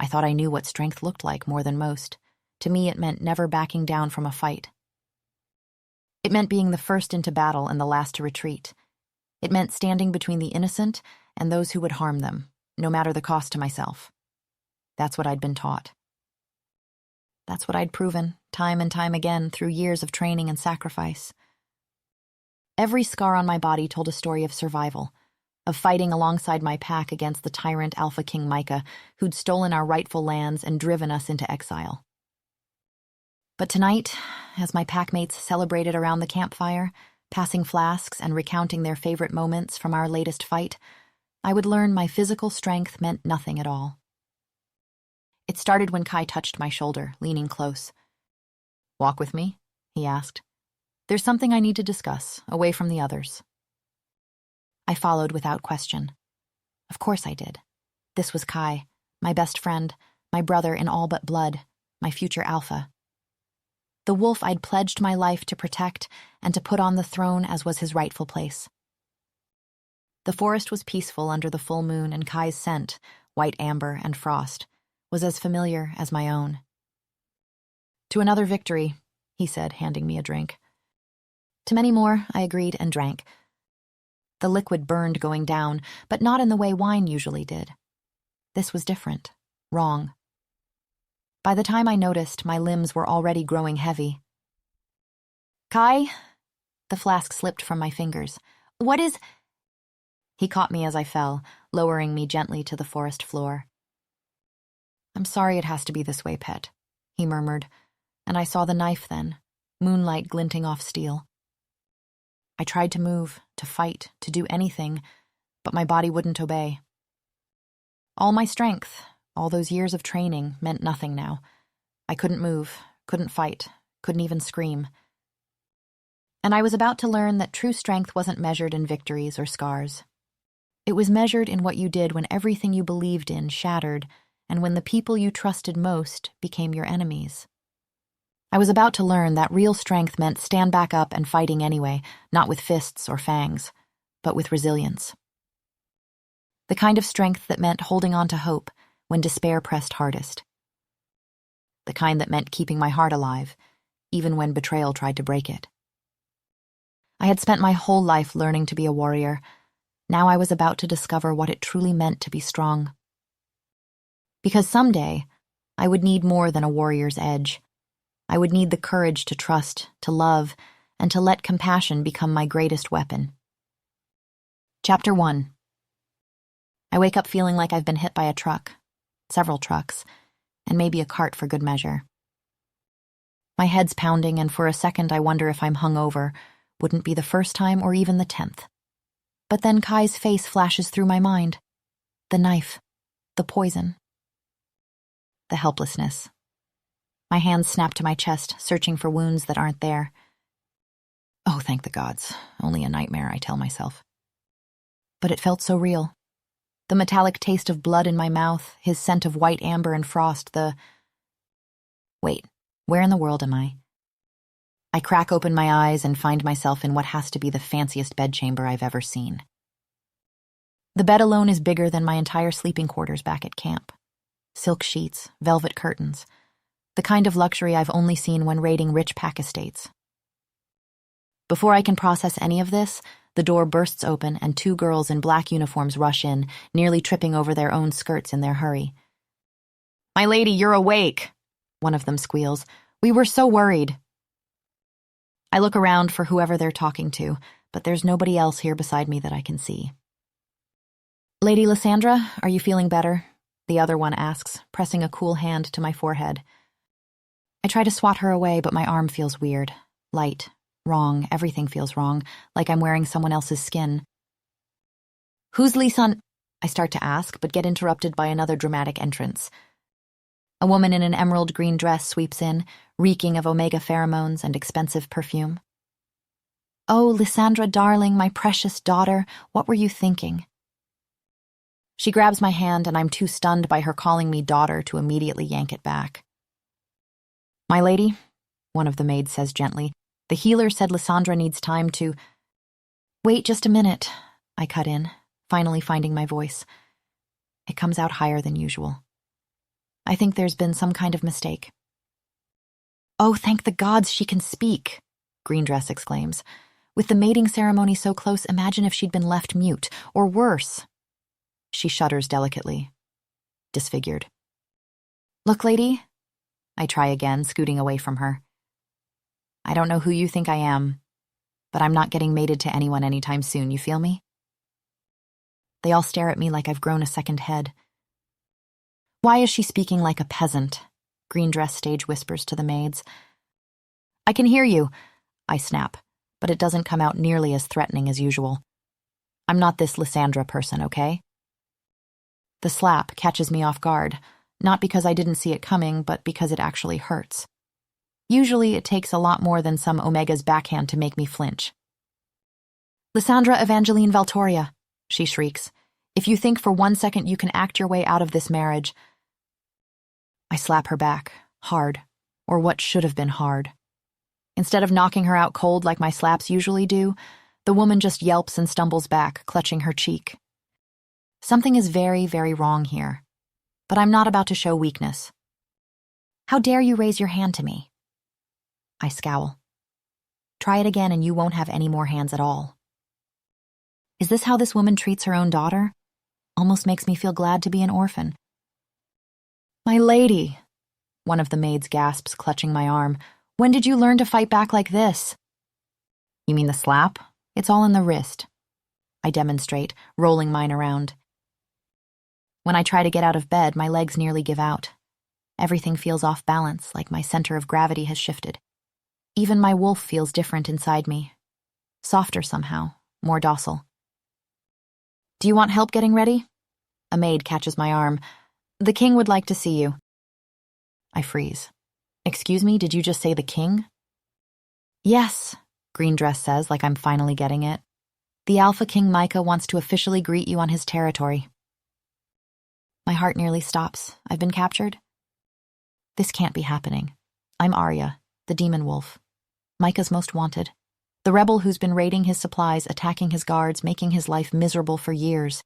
I thought I knew what strength looked like more than most. To me, it meant never backing down from a fight. It meant being the first into battle and the last to retreat. It meant standing between the innocent and those who would harm them, no matter the cost to myself. That's what I'd been taught. That's what I'd proven, time and time again, through years of training and sacrifice. Every scar on my body told a story of survival, of fighting alongside my pack against the tyrant Alpha King Micah, who'd stolen our rightful lands and driven us into exile. But tonight, as my packmates celebrated around the campfire, passing flasks and recounting their favorite moments from our latest fight, I would learn my physical strength meant nothing at all. It started when Kai touched my shoulder, leaning close. "Walk with me?" he asked. "There's something I need to discuss, away from the others." I followed without question. Of course I did. This was Kai, my best friend, my brother in all but blood, my future alpha. The wolf I'd pledged my life to protect and to put on the throne as was his rightful place. The forest was peaceful under the full moon, and Kai's scent, white amber and frost, was as familiar as my own. "To another victory," he said, handing me a drink. To many more, I agreed and drank. The liquid burned going down, but not in the way wine usually did. This was different, wrong. By the time I noticed, my limbs were already growing heavy. "Kai?" The flask slipped from my fingers. "What is—" He caught me as I fell, lowering me gently to the forest floor. "I'm sorry it has to be this way, pet," he murmured, and I saw the knife then, moonlight glinting off steel. I tried to move, to fight, to do anything, but my body wouldn't obey. All my strength, all those years of training, meant nothing now. I couldn't move, couldn't fight, couldn't even scream. And I was about to learn that true strength wasn't measured in victories or scars. It was measured in what you did when everything you believed in shattered, and when the people you trusted most became your enemies. I was about to learn that real strength meant stand back up and fighting anyway, not with fists or fangs, but with resilience. The kind of strength that meant holding on to hope when despair pressed hardest. The kind that meant keeping my heart alive, even when betrayal tried to break it. I had spent my whole life learning to be a warrior. Now I was about to discover what it truly meant to be strong. Because someday, I would need more than a warrior's edge. I would need the courage to trust, to love, and to let compassion become my greatest weapon. Chapter 1. I wake up feeling like I've been hit by a truck, several trucks, and maybe a cart for good measure. My head's pounding, and for a second I wonder if I'm hungover. Wouldn't be the first time or even the 10th. But then Kai's face flashes through my mind. The knife, the poison, the helplessness. My hands snap to my chest, searching for wounds that aren't there. Oh, thank the gods. Only a nightmare, I tell myself. But it felt so real. The metallic taste of blood in my mouth, his scent of white amber and frost, Wait, where in the world am I? I crack open my eyes and find myself in what has to be the fanciest bedchamber I've ever seen. The bed alone is bigger than my entire sleeping quarters back at camp. Silk sheets, velvet curtains, the kind of luxury I've only seen when raiding rich pack estates. Before I can process any of this, the door bursts open and 2 girls in black uniforms rush in, nearly tripping over their own skirts in their hurry. "My lady, you're awake," one of them squeals. "We were so worried." I look around for whoever they're talking to, but there's nobody else here beside me that I can see. "Lady Lisandra, are you feeling better?" the other one asks, pressing a cool hand to my forehead. I try to swat her away, but my arm feels weird. Light. Wrong. Everything feels wrong, like I'm wearing someone else's skin. "Who's Lisan?" I start to ask, but get interrupted by another dramatic entrance. A woman in an emerald green dress sweeps in, reeking of omega pheromones and expensive perfume. "Oh, Lisandra, darling, my precious daughter, what were you thinking?" She grabs my hand, and I'm too stunned by her calling me daughter to immediately yank it back. "My lady," one of the maids says gently, "the healer said Lisandra needs time to—" "Wait just a minute," I cut in, finally finding my voice. It comes out higher than usual. I think there's been some kind of mistake." "Oh, thank the gods she can speak," Greendress exclaims. "With the mating ceremony so close, imagine if she'd been left mute, or worse." She shudders delicately, disfigured. "Look, lady," I try again, scooting away from her. "I don't know who you think I am, but I'm not getting mated to anyone anytime soon, you feel me?" They all stare at me like I've grown a second head. "Why is she speaking like a peasant?" Greendress stage whispers to the maids. "I can hear you," I snap, but it doesn't come out nearly as threatening as usual. "I'm not this Lisandra person, okay?" The slap catches me off guard, not because I didn't see it coming, but because it actually hurts. Usually it takes a lot more than some Omega's backhand to make me flinch. "Lisandra Evangeline Valtoria," she shrieks, "if you think for 1 second you can act your way out of this marriage—" I slap her back, hard, or what should have been hard. Instead of knocking her out cold like my slaps usually do, the woman just yelps and stumbles back, clutching her cheek. Something is very, very wrong here, but I'm not about to show weakness. "How dare you raise your hand to me?" I scowl. "Try it again and you won't have any more hands at all." Is this how this woman treats her own daughter? Almost makes me feel glad to be an orphan. "My lady," one of the maids gasps, clutching my arm. "When did you learn to fight back like this?" "You mean the slap? It's all in the wrist." I demonstrate, rolling mine around. When I try to get out of bed, my legs nearly give out. Everything feels off balance, like my center of gravity has shifted. Even my wolf feels different inside me. Softer somehow, more docile. "Do you want help getting ready?" A maid catches my arm. "The king would like to see you." I freeze. "Excuse me, did you just say the king?" "Yes," Greendress says, like I'm finally getting it. "The Alpha King Micah wants to officially greet you on his territory." My heart nearly stops. I've been captured? This can't be happening. I'm Arya, the demon wolf. Micah's most wanted. The rebel who's been raiding his supplies, attacking his guards, making his life miserable for years.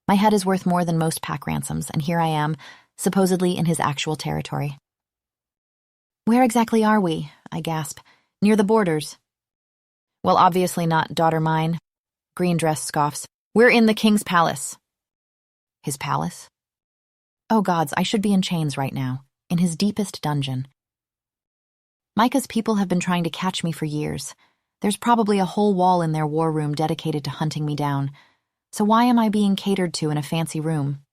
My head is worth more than most pack ransoms, and here I am, supposedly in his actual territory. "Where exactly are we?" I gasp. "Near the borders." "Well, obviously not, daughter mine." Greendress scoffs. "We're in the king's palace." His palace? Oh gods, I should be in chains right now, in his deepest dungeon. Micah's people have been trying to catch me for years. There's probably a whole wall in their war room dedicated to hunting me down. So why am I being catered to in a fancy room?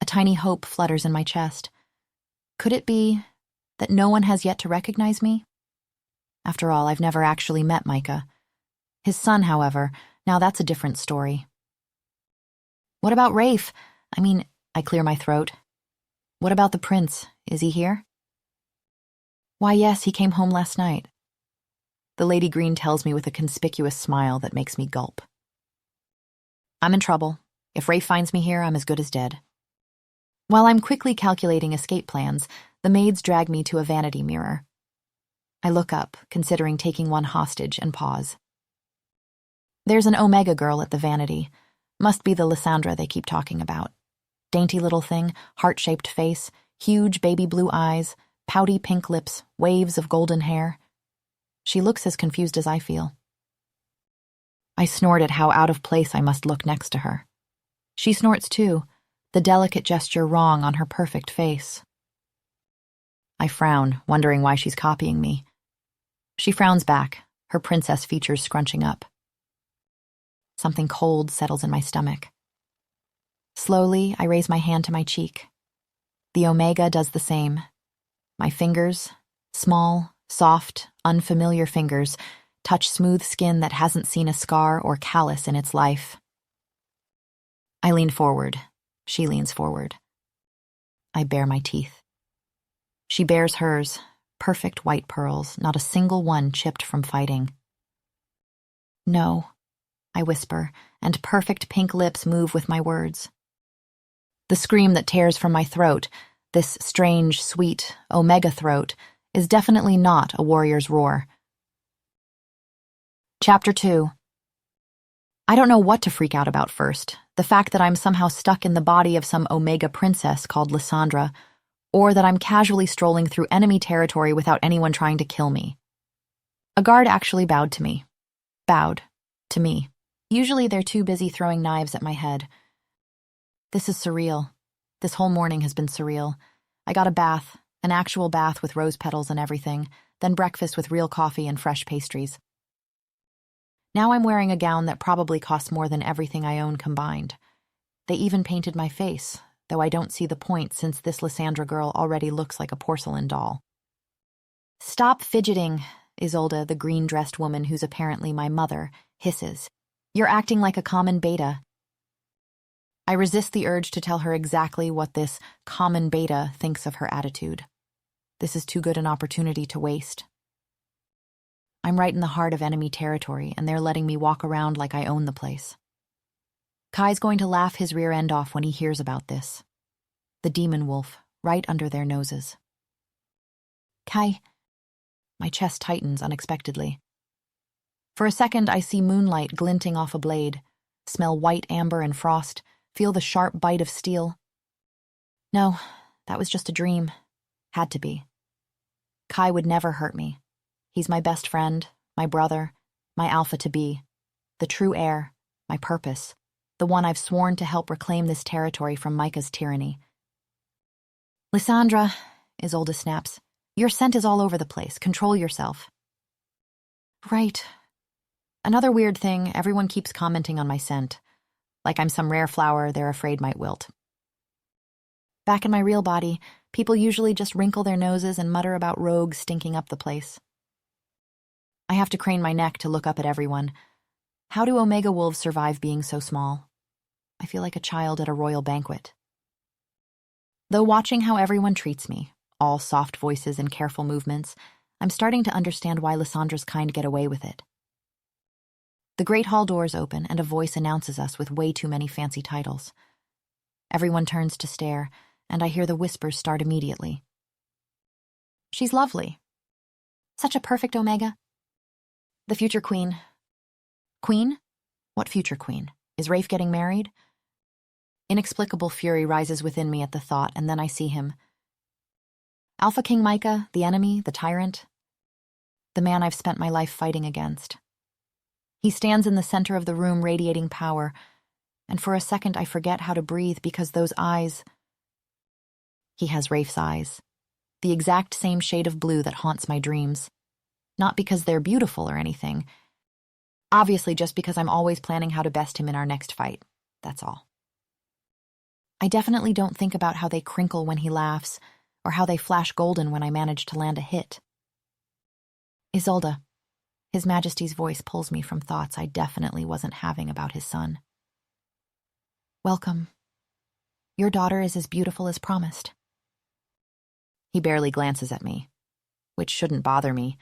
A tiny hope flutters in my chest. Could it be that no one has yet to recognize me? After all, I've never actually met Micah. His son, however, now that's a different story. "What about Rafe? I clear my throat. What about the prince? Is he here?" "Why, yes, he came home last night." The Lady Green tells me with a conspicuous smile that makes me gulp. I'm in trouble. If Rafe finds me here, I'm as good as dead. While I'm quickly calculating escape plans, the maids drag me to a vanity mirror. I look up, considering taking one hostage, and pause. There's an Omega girl at the vanity. Must be the Lisandra they keep talking about. Dainty little thing, heart-shaped face, huge baby blue eyes, pouty pink lips, waves of golden hair. She looks as confused as I feel. I snort at how out of place I must look next to her. She snorts too, the delicate gesture wrong on her perfect face. I frown, wondering why she's copying me. She frowns back, her princess features scrunching up. Something cold settles in my stomach. Slowly, I raise my hand to my cheek. The Omega does the same. My fingers, small, soft, unfamiliar fingers, touch smooth skin that hasn't seen a scar or callus in its life. I lean forward. She leans forward. I bare my teeth. She bares hers, perfect white pearls, not a single one chipped from fighting. "No," I whisper, and perfect pink lips move with my words. The scream that tears from my throat, this strange, sweet, Omega throat, is definitely not a warrior's roar. Chapter 2. I don't know what to freak out about first. The fact that I'm somehow stuck in the body of some Omega princess called Lisandra, or that I'm casually strolling through enemy territory without anyone trying to kill me. A guard actually bowed to me. Bowed. To me. Usually they're too busy throwing knives at my head. This is surreal. This whole morning has been surreal. I got a bath, an actual bath with rose petals and everything, then breakfast with real coffee and fresh pastries. Now I'm wearing a gown that probably costs more than everything I own combined. They even painted my face, though I don't see the point since this Lisandra girl already looks like a porcelain doll. "Stop fidgeting," Isolde, the green-dressed woman who's apparently my mother, hisses. "You're acting like a common beta." I resist the urge to tell her exactly what this common beta thinks of her attitude. This is too good an opportunity to waste. I'm right in the heart of enemy territory, and they're letting me walk around like I own the place. Kai's going to laugh his rear end off when he hears about this. The demon wolf, right under their noses. Kai. My chest tightens unexpectedly. For a second, I see moonlight glinting off a blade, smell white amber and frost, feel the sharp bite of steel. No, that was just a dream. Had to be. Kai would never hurt me. He's my best friend, my brother, my alpha-to-be, the true heir, my purpose, the one I've sworn to help reclaim this territory from Micah's tyranny. "Lisandra," Isolde snaps, "your scent is all over the place. Control yourself." Right. Another weird thing, everyone keeps commenting on my scent. Like I'm some rare flower they're afraid might wilt. Back in my real body, people usually just wrinkle their noses and mutter about rogues stinking up the place. I have to crane my neck to look up at everyone. How do Omega wolves survive being so small? I feel like a child at a royal banquet. Though watching how everyone treats me, all soft voices and careful movements, I'm starting to understand why Lisandra's kind get away with it. The great hall doors open and a voice announces us with way too many fancy titles. Everyone turns to stare, and I hear the whispers start immediately. "She's lovely. Such a perfect Omega. The future queen." Queen? What future queen? Is Rafe getting married? Inexplicable fury rises within me at the thought, and then I see him. Alpha King Micah, the enemy, the tyrant. The man I've spent my life fighting against. He stands in the center of the room radiating power, and for a second I forget how to breathe because those eyes... He has Rafe's eyes. The exact same shade of blue that haunts my dreams. Not because they're beautiful or anything. Obviously just because I'm always planning how to best him in our next fight. That's all. I definitely don't think about how they crinkle when he laughs, or how they flash golden when I manage to land a hit. Isolde. His Majesty's voice pulls me from thoughts I definitely wasn't having about his son. "Welcome. Your daughter is as beautiful as promised." He barely glances at me, which shouldn't bother me.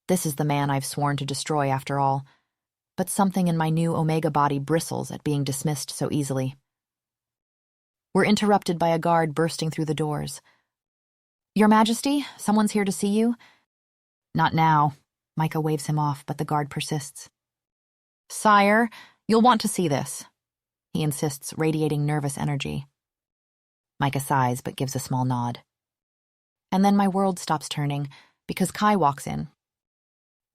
This is the man I've sworn to destroy after all. But something in my new Omega body bristles at being dismissed so easily. We're interrupted by a guard bursting through the doors. "Your Majesty, someone's here to see you." "Not now." Micah waves him off, but the guard persists. "Sire, you'll want to see this," he insists, radiating nervous energy. Micah sighs, but gives a small nod. And then my world stops turning, because Kai walks in.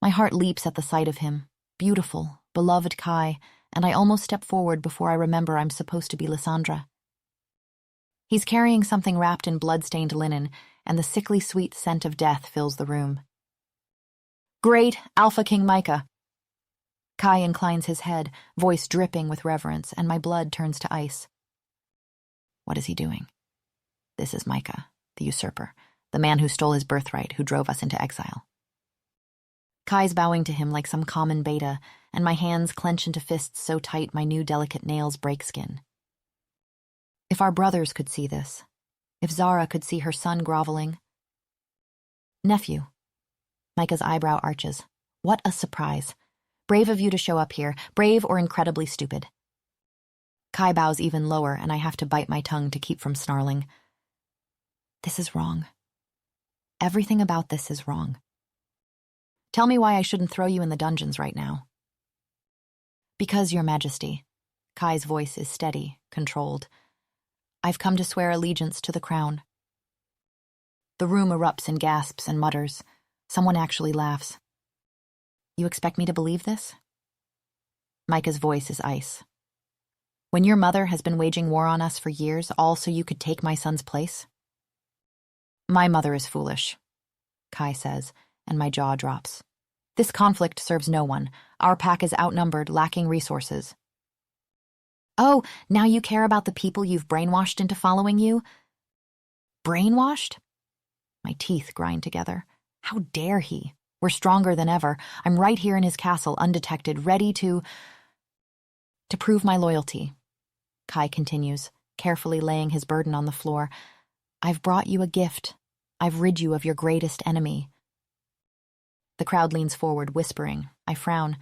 My heart leaps at the sight of him. Beautiful, beloved Kai, and I almost step forward before I remember I'm supposed to be Lisandra. He's carrying something wrapped in blood-stained linen, and the sickly sweet scent of death fills the room. "Great Alpha King Micah." Kai inclines his head, voice dripping with reverence, and my blood turns to ice. What is he doing? This is Micah, the usurper, the man who stole his birthright, who drove us into exile. Kai's bowing to him like some common beta, and my hands clench into fists so tight my new delicate nails break skin. If our brothers could see this, if Zara could see her son groveling. "Nephew." Micah's eyebrow arches. "What a surprise. Brave of you to show up here, brave or incredibly stupid." Kai bows even lower, and I have to bite my tongue to keep from snarling. This is wrong. Everything about this is wrong. Tell me why I shouldn't throw you in the dungeons right now. Because, Your Majesty. Kai's voice is steady, controlled. I've come to swear allegiance to the crown. The room erupts in gasps and mutters. Someone actually laughs. You expect me to believe this? Micah's voice is ice. When your mother has been waging war on us for years, all so you could take my son's place? My mother is foolish, Kai says, and my jaw drops. This conflict serves no one. Our pack is outnumbered, lacking resources. Oh, now you care about the people you've brainwashed into following you? Brainwashed? My teeth grind together. How dare he? We're stronger than ever. I'm right here in his castle, undetected, ready to prove my loyalty. Kai continues, carefully laying his burden on the floor. I've brought you a gift. I've rid you of your greatest enemy. The crowd leans forward, whispering. I frown.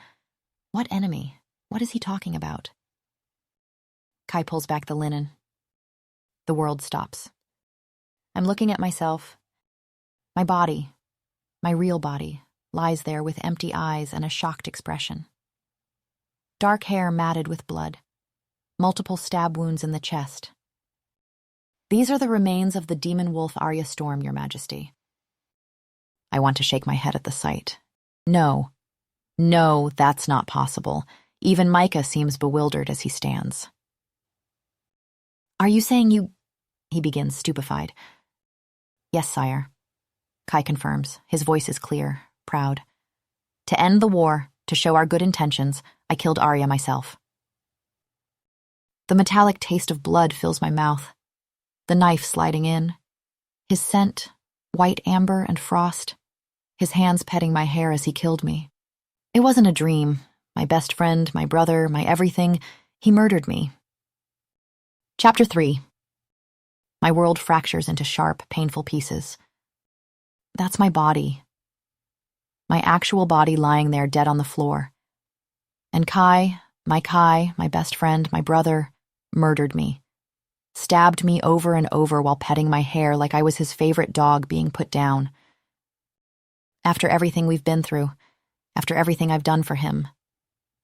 What enemy? What is he talking about? Kai pulls back the linen. The world stops. I'm looking at myself. My body, my real body, lies there with empty eyes and a shocked expression. Dark hair matted with blood. Multiple stab wounds in the chest. These are the remains of the demon wolf Arya Storm, Your Majesty. I want to shake my head at the sight. No, that's not possible. Even Micah seems bewildered as he stands. Are you saying you... He begins, stupefied. Yes, sire. Kai confirms. His voice is clear, proud. To end the war, to show our good intentions, I killed Arya myself. The metallic taste of blood fills my mouth. The knife sliding in. His scent, white amber and frost. His hands petting my hair as he killed me. It wasn't a dream. My best friend, my brother, my everything. He murdered me. Chapter 3. My world fractures into sharp, painful pieces. That's my body. My actual body lying there dead on the floor. And Kai, my best friend, my brother, murdered me. Stabbed me over and over while petting my hair like I was his favorite dog being put down. After everything we've been through, after everything I've done for him.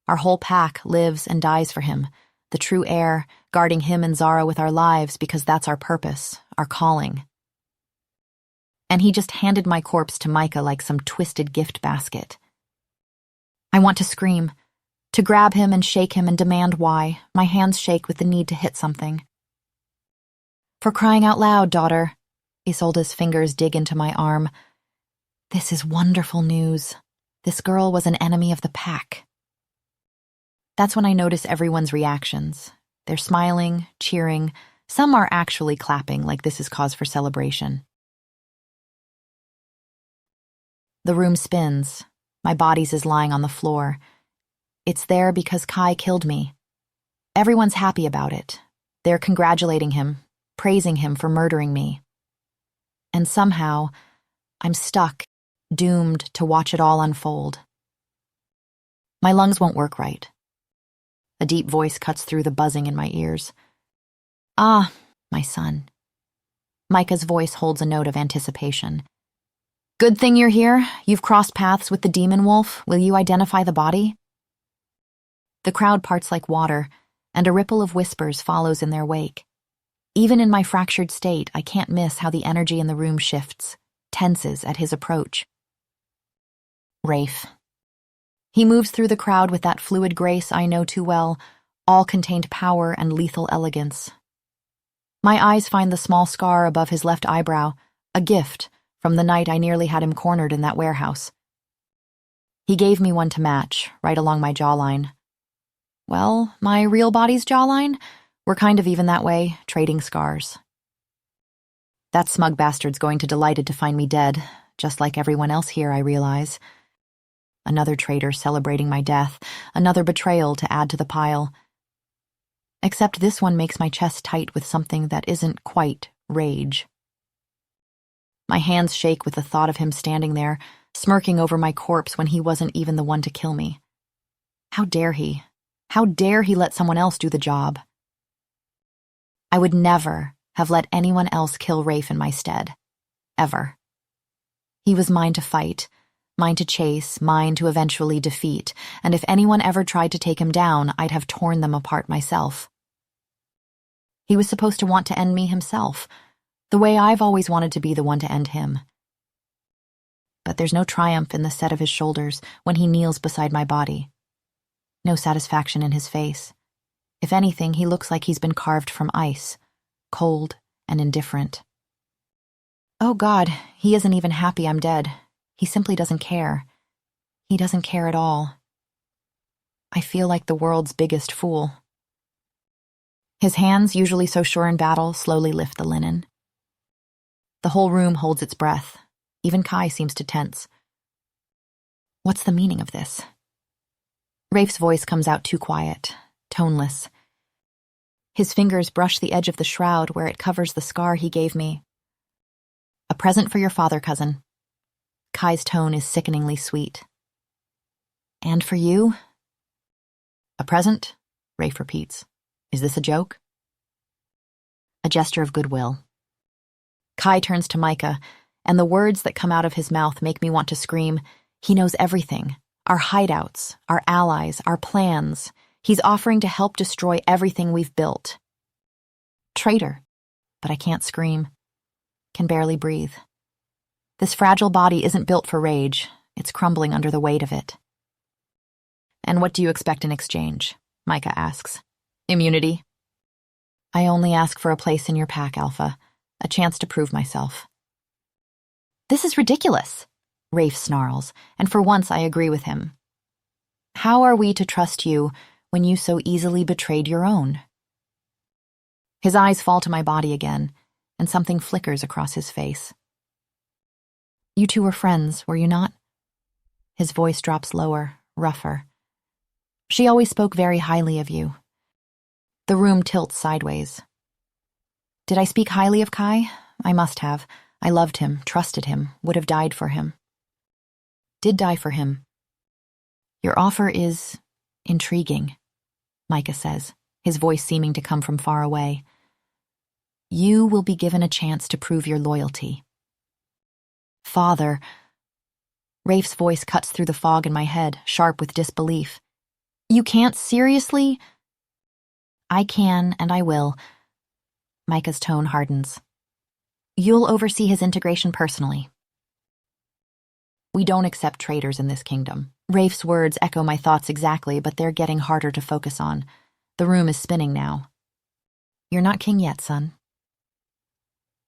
Our whole pack lives and dies for him, the true heir, guarding him and Zara with our lives because that's our purpose, our calling. And he just handed my corpse to Micah like some twisted gift basket. I want to scream, to grab him and shake him and demand why. My hands shake with the need to hit something. For crying out loud, daughter. Isolde's fingers dig into my arm. This is wonderful news. This girl was an enemy of the pack. That's when I notice everyone's reactions. They're smiling, cheering. Some are actually clapping like this is cause for celebration. The room spins. My body's is lying on the floor. It's there because Kai killed me. Everyone's happy about it. They're congratulating him, praising him for murdering me. And somehow, I'm stuck, doomed to watch it all unfold. My lungs won't work right. A deep voice cuts through the buzzing in my ears. Ah, my son. Micah's voice holds a note of anticipation. Good thing you're here. You've crossed paths with the demon wolf. Will you identify the body? The crowd parts like water, and a ripple of whispers follows in their wake. Even in my fractured state, I can't miss how the energy in the room shifts, tenses at his approach. Rafe. He moves through the crowd with that fluid grace I know too well, all-contained power and lethal elegance. My eyes find the small scar above his left eyebrow, a gift from the night I nearly had him cornered in that warehouse. He gave me one to match, right along my jawline. Well, my real body's jawline? We're kind of even that way, trading scars. That smug bastard's going to delighted to find me dead, just like everyone else here, I realize. Another traitor celebrating my death, another betrayal to add to the pile. Except this one makes my chest tight with something that isn't quite rage. My hands shake with the thought of him standing there, smirking over my corpse when he wasn't even the one to kill me. How dare he? How dare he let someone else do the job? I would never have let anyone else kill Rafe in my stead. Ever. He was mine to fight, Mine to chase, mine to eventually defeat, and if anyone ever tried to take him down, I'd have torn them apart myself. He was supposed to want to end me himself, the way I've always wanted to be the one to end him. But there's no triumph in the set of his shoulders when he kneels beside my body. No satisfaction in his face. If anything, he looks like he's been carved from ice, cold and indifferent. Oh God, he isn't even happy I'm dead. He simply doesn't care. He doesn't care at all. I feel like the world's biggest fool. His hands, usually so sure in battle, slowly lift the linen. The whole room holds its breath. Even Kai seems to tense. What's the meaning of this? Rafe's voice comes out too quiet, toneless. His fingers brush the edge of the shroud where it covers the scar he gave me. A present for your father, cousin. Kai's tone is sickeningly sweet. And for you? A present? Rafe repeats. Is this a joke? A gesture of goodwill. Kai turns to Micah, and the words that come out of his mouth make me want to scream. He knows everything. Our hideouts, our allies, our plans. He's offering to help destroy everything we've built. Traitor. But I can't scream. Can barely breathe. This fragile body isn't built for rage. It's crumbling under the weight of it. And what do you expect in exchange? Micah asks. Immunity. I only ask for a place in your pack, Alpha. A chance to prove myself. This is ridiculous, Rafe snarls, and for once I agree with him. How are we to trust you when you so easily betrayed your own? His eyes fall to my body again, and something flickers across his face. You two were friends, were you not? His voice drops lower, rougher. She always spoke very highly of you. The room tilts sideways. Did I speak highly of Kai? I must have. I loved him, trusted him, would have died for him. Did die for him. Your offer is intriguing, Micah says, his voice seeming to come from far away. You will be given a chance to prove your loyalty. Father. Rafe's voice cuts through the fog in my head, sharp with disbelief. You can't seriously? I can, and I will. Micah's tone hardens. You'll oversee his integration personally. We don't accept traitors in this kingdom. Rafe's words echo my thoughts exactly, but they're getting harder to focus on. The room is spinning now. You're not king yet, son.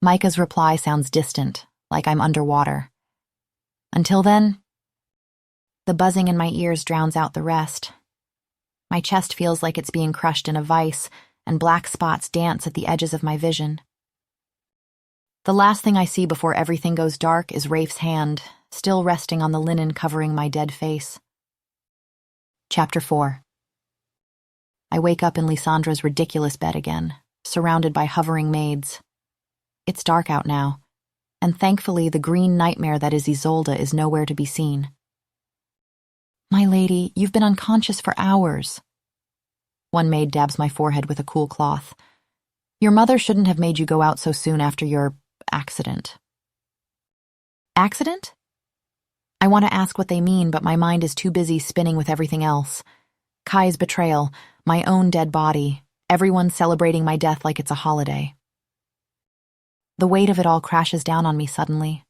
Micah's reply sounds distant, like I'm underwater. Until then, the buzzing in my ears drowns out the rest. My chest feels like it's being crushed in a vice, and black spots dance at the edges of my vision. The last thing I see before everything goes dark is Rafe's hand, still resting on the linen covering my dead face. Chapter 4. I wake up in Lisandra's ridiculous bed again, surrounded by hovering maids. It's dark out now, and thankfully the green nightmare that is Isolde is nowhere to be seen. My lady, you've been unconscious for hours. One maid dabs my forehead with a cool cloth. Your mother shouldn't have made you go out so soon after your accident. Accident? I want to ask what they mean, but my mind is too busy spinning with everything else. Kai's betrayal, my own dead body, everyone celebrating my death like it's a holiday. The weight of it all crashes down on me suddenly.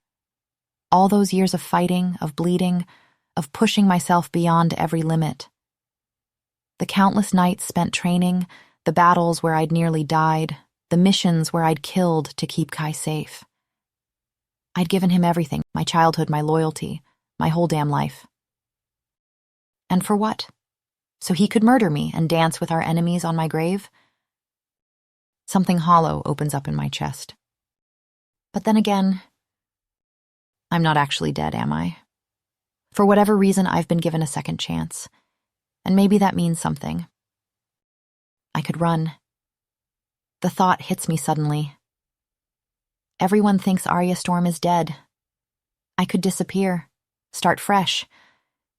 All those years of fighting, of bleeding, of pushing myself beyond every limit. The countless nights spent training, the battles where I'd nearly died, the missions where I'd killed to keep Kai safe. I'd given him everything, my childhood, my loyalty, my whole damn life. And for what? So he could murder me and dance with our enemies on my grave? Something hollow opens up in my chest. But then again, I'm not actually dead, am I? For whatever reason, I've been given a second chance. And maybe that means something. I could run. The thought hits me suddenly. Everyone thinks Arya Storm is dead. I could disappear, start fresh.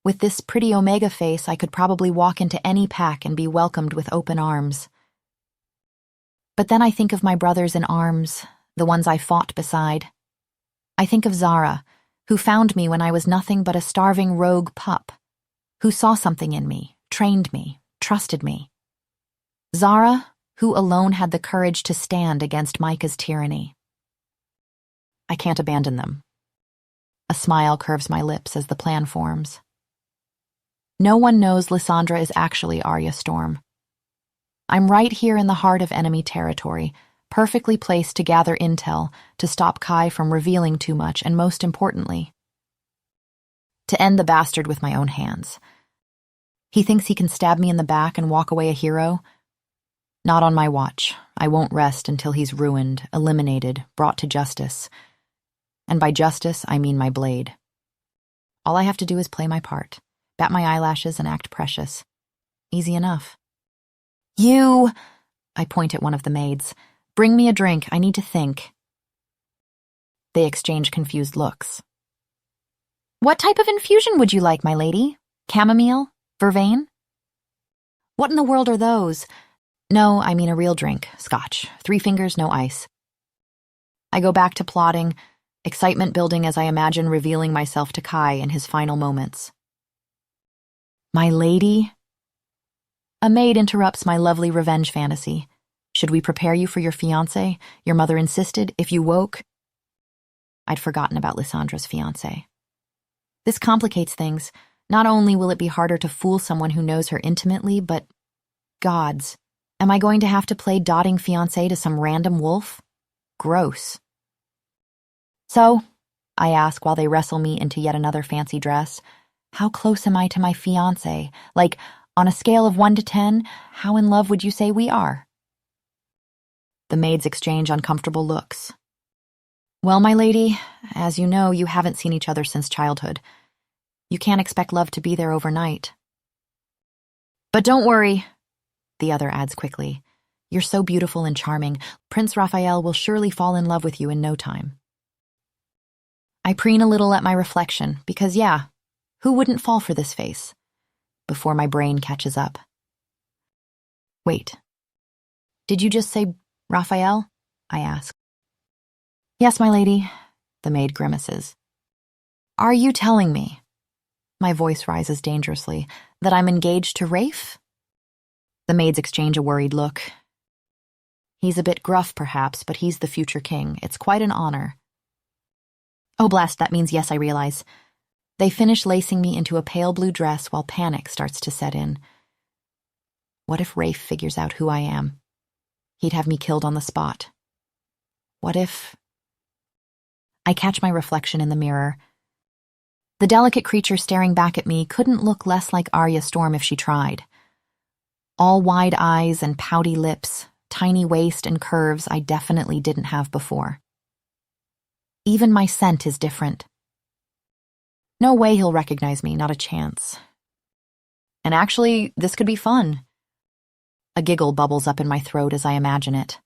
With this pretty Omega face, I could probably walk into any pack and be welcomed with open arms. But then I think of my brothers in arms, the ones I fought beside. I think of Zara, who found me when I was nothing but a starving rogue pup, who saw something in me, trained me, trusted me. Zara, who alone had the courage to stand against Micah's tyranny. I can't abandon them. A smile curves my lips as the plan forms. No one knows Lisandra is actually Arya Storm. I'm right here in the heart of enemy territory, perfectly placed to gather intel, to stop Kai from revealing too much, and most importantly, to end the bastard with my own hands. He thinks he can stab me in the back and walk away a hero? Not on my watch. I won't rest until he's ruined, eliminated, brought to justice. And by justice, I mean my blade. All I have to do is play my part, bat my eyelashes and act precious. Easy enough. You, I point at one of the maids. Bring me a drink, I need to think. They exchange confused looks. What type of infusion would you like, my lady? Chamomile? Vervain? What in the world are those? No, I mean a real drink, scotch. 3 fingers, no ice. I go back to plotting, excitement building as I imagine revealing myself to Kai in his final moments. My lady? A maid interrupts my lovely revenge fantasy. Should we prepare you for your fiancé? Your mother insisted, if you woke. I'd forgotten about Lisandra's fiancé. This complicates things. Not only will it be harder to fool someone who knows her intimately, but gods. Am I going to have to play dotting fiancé to some random wolf? Gross. So, I ask while they wrestle me into yet another fancy dress, how close am I to my fiancé? Like, on a scale of 1 to 10, how in love would you say we are? The maids exchange uncomfortable looks. Well, my lady, as you know, you haven't seen each other since childhood. You can't expect love to be there overnight. But don't worry, the other adds quickly. You're so beautiful and charming. Prince Rafe will surely fall in love with you in no time. I preen a little at my reflection, because yeah, who wouldn't fall for this face? Before my brain catches up. Wait, did you just say Raphael? I ask. Yes, my lady, the maid grimaces. Are you telling me, my voice rises dangerously, that I'm engaged to Rafe? The maids exchange a worried look. He's a bit gruff, perhaps, but he's the future king. It's quite an honor. Oh, blast, that means yes, I realize. They finish lacing me into a pale blue dress while panic starts to set in. What if Rafe figures out who I am? He'd have me killed on the spot. What if... I catch my reflection in the mirror. The delicate creature staring back at me couldn't look less like Arya Storm if she tried. All wide eyes and pouty lips, tiny waist and curves I definitely didn't have before. Even my scent is different. No way he'll recognize me, not a chance. And actually, this could be fun. A giggle bubbles up in my throat as I imagine it.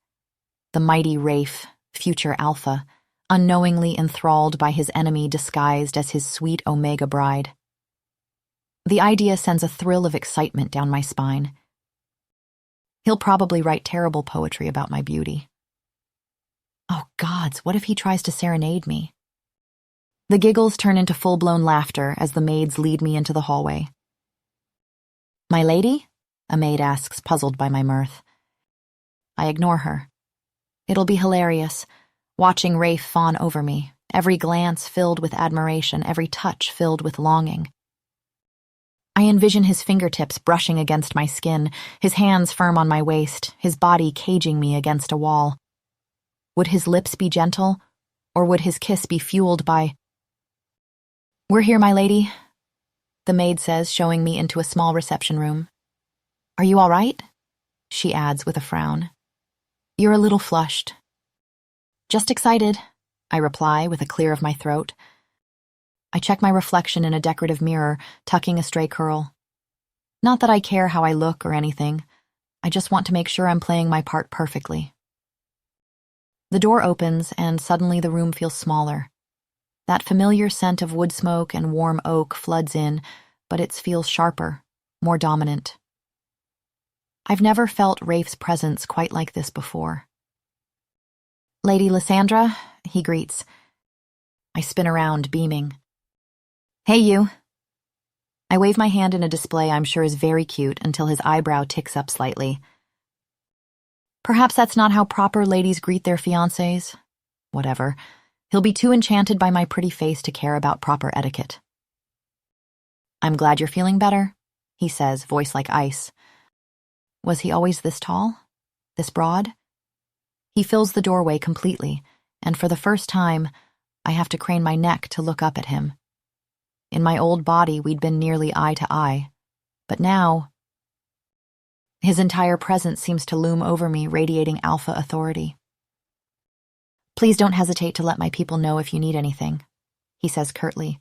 The mighty Rafe, future alpha, unknowingly enthralled by his enemy disguised as his sweet Omega bride. The idea sends a thrill of excitement down my spine. He'll probably write terrible poetry about my beauty. Oh gods, what if he tries to serenade me? The giggles turn into full-blown laughter as the maids lead me into the hallway. My lady? A maid asks, puzzled by my mirth. I ignore her. It'll be hilarious, watching Rafe fawn over me, every glance filled with admiration, every touch filled with longing. I envision his fingertips brushing against my skin, his hands firm on my waist, his body caging me against a wall. Would his lips be gentle, or would his kiss be fueled by... We're here, my lady, the maid says, showing me into a small reception room. Are you all right? She adds with a frown. You're a little flushed. Just excited, I reply with a clear of my throat. I check my reflection in a decorative mirror, tucking a stray curl. Not that I care how I look or anything. I just want to make sure I'm playing my part perfectly. The door opens, and suddenly the room feels smaller. That familiar scent of wood smoke and warm oak floods in, but it feels sharper, more dominant. I've never felt Rafe's presence quite like this before. Lady Lisandra, he greets. I spin around, beaming. Hey, you. I wave my hand in a display I'm sure is very cute until his eyebrow ticks up slightly. Perhaps that's not how proper ladies greet their fiancés. Whatever. He'll be too enchanted by my pretty face to care about proper etiquette. I'm glad you're feeling better, he says, voice like ice. Was he always this tall? This broad? He fills the doorway completely, and for the first time, I have to crane my neck to look up at him. In my old body, we'd been nearly eye to eye, but now, his entire presence seems to loom over me, radiating alpha authority. Please don't hesitate to let my people know if you need anything, he says curtly.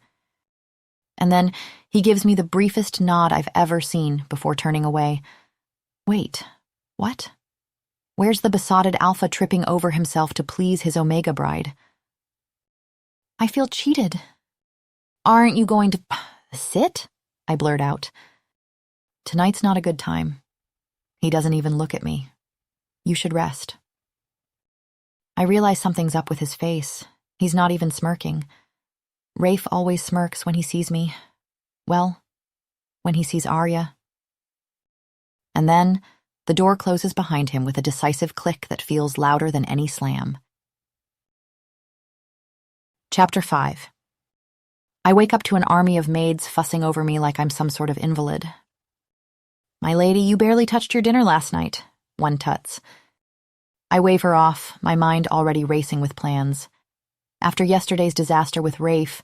And then he gives me the briefest nod I've ever seen before turning away. Wait, what? Where's the besotted alpha tripping over himself to please his Omega bride? I feel cheated. Aren't you going to sit? I blurt out. Tonight's not a good time. He doesn't even look at me. You should rest. I realize something's up with his face. He's not even smirking. Rafe always smirks when he sees me. Well, when he sees Arya. And then the door closes behind him with a decisive click that feels louder than any slam. Chapter 5. I wake up to an army of maids fussing over me like I'm some sort of invalid. My lady, you barely touched your dinner last night, one tuts. I wave her off, my mind already racing with plans. After yesterday's disaster with Rafe,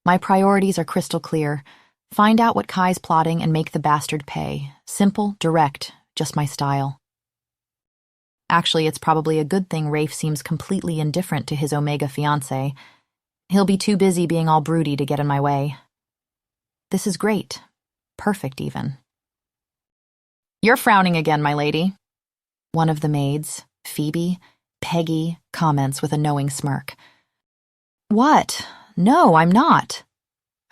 my priorities are crystal clear. Find out what Kai's plotting and make the bastard pay. Simple, direct, just my style. Actually, it's probably a good thing Rafe seems completely indifferent to his Omega fiancé. He'll be too busy being all broody to get in my way. This is great. Perfect, even. You're frowning again, my lady. One of the maids, Phoebe, Peggy, comments with a knowing smirk. What? No, I'm not.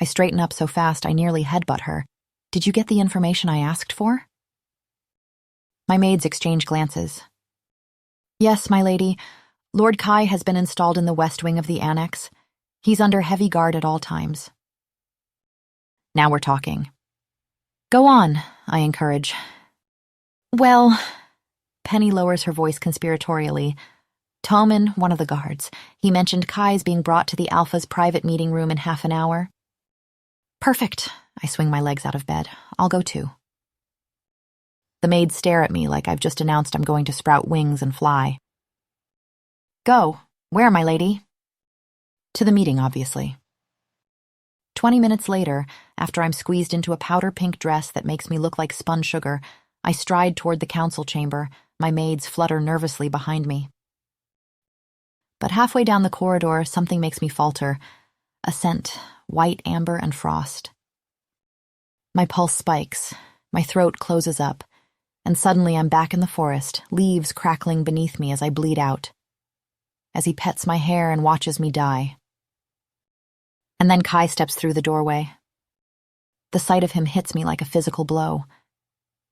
I straighten up so fast I nearly headbutt her. Did you get the information I asked for? My maids exchange glances. Yes, my lady. Lord Kai has been installed in the west wing of the annex. He's under heavy guard at all times. Now we're talking. Go on, I encourage. Well, Penny lowers her voice conspiratorially. Toman, one of the guards, he mentioned Kai's being brought to the Alpha's private meeting room in half an hour. Perfect. I swing my legs out of bed. I'll go too. The maids stare at me like I've just announced I'm going to sprout wings and fly. Go. Where, my lady? To the meeting, obviously. 20 minutes later, after I'm squeezed into a powder pink dress that makes me look like spun sugar, I stride toward the council chamber. My maids flutter nervously behind me. But halfway down the corridor, something makes me falter. A scent, white amber and frost. My pulse spikes, my throat closes up, and suddenly I'm back in the forest, leaves crackling beneath me as I bleed out. As he pets my hair and watches me die. And then Kai steps through the doorway. The sight of him hits me like a physical blow.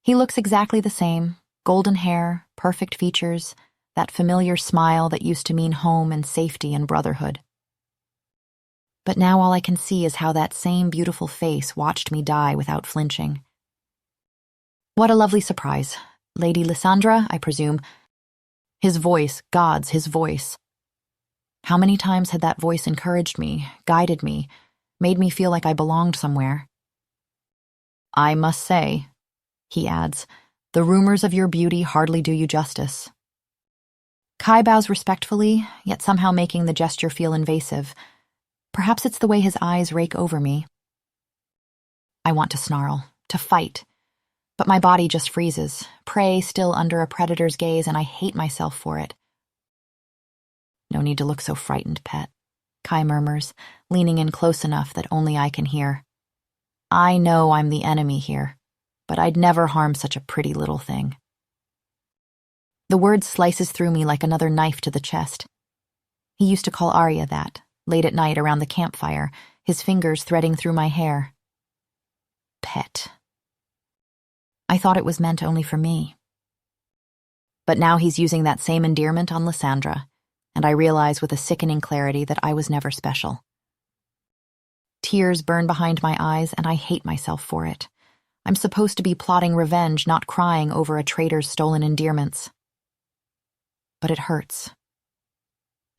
He looks exactly the same, golden hair, perfect features, that familiar smile that used to mean home and safety and brotherhood. But now all I can see is how that same beautiful face watched me die without flinching. What a lovely surprise. Lady Lisandra, I presume. His voice, God's his voice. How many times had that voice encouraged me, guided me, made me feel like I belonged somewhere? I must say, he adds, the rumors of your beauty hardly do you justice. Kai bows respectfully, yet somehow making the gesture feel invasive. Perhaps it's the way his eyes rake over me. I want to snarl, to fight, but my body just freezes, prey still under a predator's gaze, and I hate myself for it. No need to look so frightened, pet, Kai murmurs, leaning in close enough that only I can hear. I know I'm the enemy here, but I'd never harm such a pretty little thing. The word slices through me like another knife to the chest. He used to call Arya that, late at night around the campfire, his fingers threading through my hair. Pet. I thought it was meant only for me. But now he's using that same endearment on Lisandra, and I realize with a sickening clarity that I was never special. Tears burn behind my eyes, and I hate myself for it. I'm supposed to be plotting revenge, not crying over a traitor's stolen endearments. But it hurts.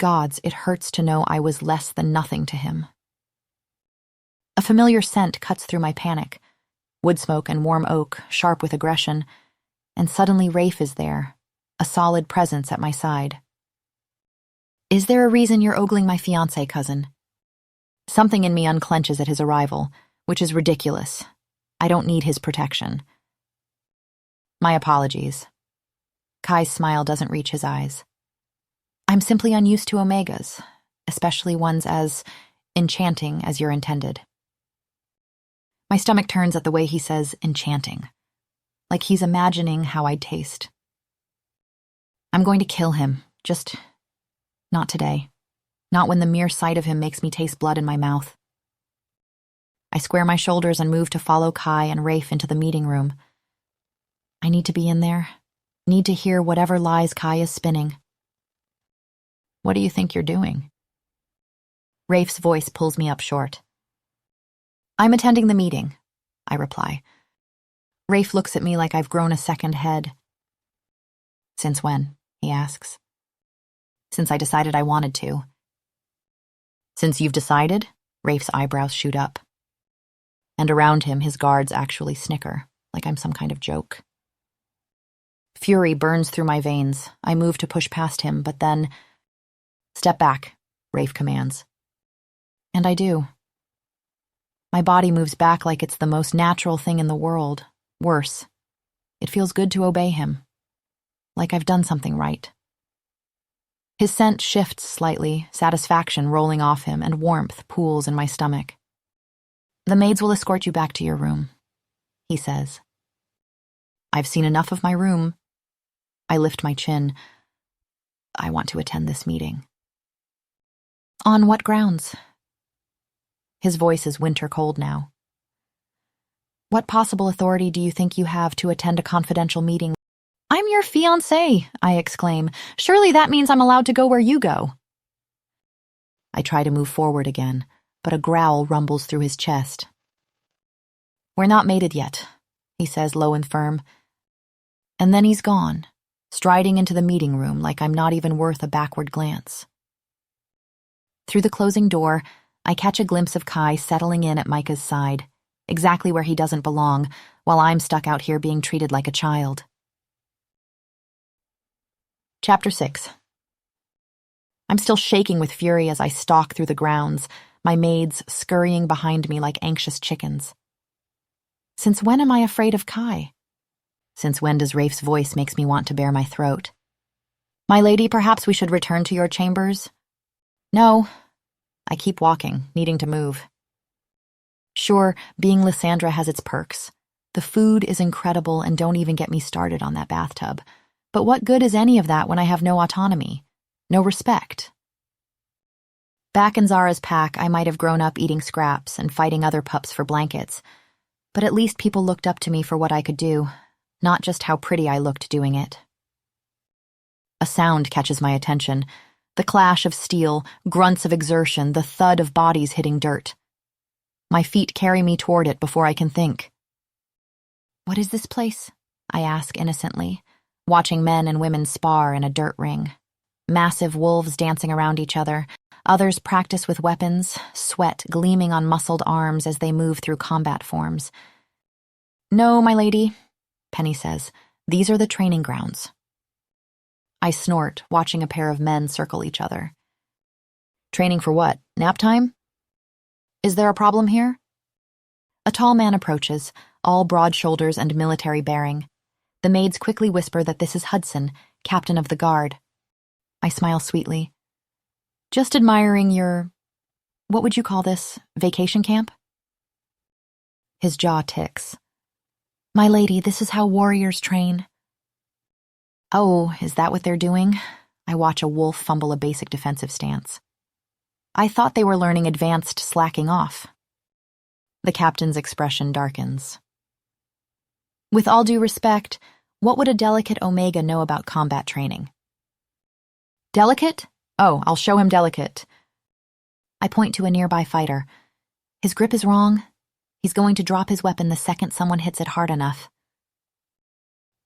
Gods, it hurts to know I was less than nothing to him. A familiar scent cuts through my panic. Wood smoke and warm oak, sharp with aggression. And suddenly Rafe is there, a solid presence at my side. Is there a reason you're ogling my fiancé, cousin? Something in me unclenches at his arrival, which is ridiculous. I don't need his protection. My apologies. Kai's smile doesn't reach his eyes. I'm simply unused to omegas, especially ones as enchanting as you're intended. My stomach turns at the way he says enchanting, like he's imagining how I'd taste. I'm going to kill him, just not today. Not when the mere sight of him makes me taste blood in my mouth. I square my shoulders and move to follow Kai and Rafe into the meeting room. I need to be in there, need to hear whatever lies Kai is spinning. What do you think you're doing? Rafe's voice pulls me up short. I'm attending the meeting, I reply. Rafe looks at me like I've grown a second head. Since when? He asks. Since I decided I wanted to. Since you've decided? Rafe's eyebrows shoot up. And around him, his guards actually snicker, like I'm some kind of joke. Fury burns through my veins. I move to push past him, but then... Step back, Rafe commands. And I do. My body moves back like it's the most natural thing in the world. Worse. It feels good to obey him. Like I've done something right. His scent shifts slightly, satisfaction rolling off him, and warmth pools in my stomach. The maids will escort you back to your room, he says. I've seen enough of my room. I lift my chin. I want to attend this meeting. On what grounds? His voice is winter cold now. What possible authority do you think you have to attend a confidential meeting? I'm your fiancé, I exclaim. Surely that means I'm allowed to go where you go. I try to move forward again, but a growl rumbles through his chest. We're not mated yet, he says low and firm. And then he's gone, striding into the meeting room like I'm not even worth a backward glance. Through the closing door, I catch a glimpse of Kai settling in at Micah's side, exactly where he doesn't belong, while I'm stuck out here being treated like a child. Chapter 6. I'm still shaking with fury as I stalk through the grounds, my maids scurrying behind me like anxious chickens. Since when am I afraid of Kai? Since when does Rafe's voice makes me want to bare my throat? My lady, perhaps we should return to your chambers? No. I keep walking, needing to move. Sure, being Lisandra has its perks. The food is incredible, and don't even get me started on that bathtub. But what good is any of that when I have no autonomy, no respect? Back in Zara's pack, I might have grown up eating scraps and fighting other pups for blankets, but at least people looked up to me for what I could do, not just how pretty I looked doing it. A sound catches my attention. The clash of steel, grunts of exertion, the thud of bodies hitting dirt. My feet carry me toward it before I can think. What is this place? I ask innocently, watching men and women spar in a dirt ring. Massive wolves dancing around each other, others practice with weapons, sweat gleaming on muscled arms as they move through combat forms. No, my lady, Penny says, these are the training grounds. I snort, watching a pair of men circle each other. Training for what? Nap time? Is there a problem here? A tall man approaches, all broad shoulders and military bearing. The maids quickly whisper that this is Hudson, captain of the guard. I smile sweetly. Just admiring your, what would you call this, vacation camp? His jaw ticks. My lady, this is how warriors train. Oh, is that what they're doing? I watch a wolf fumble a basic defensive stance. I thought they were learning advanced slacking off. The captain's expression darkens. With all due respect, what would a delicate Omega know about combat training? Delicate? Oh, I'll show him delicate. I point to a nearby fighter. His grip is wrong. He's going to drop his weapon the second someone hits it hard enough.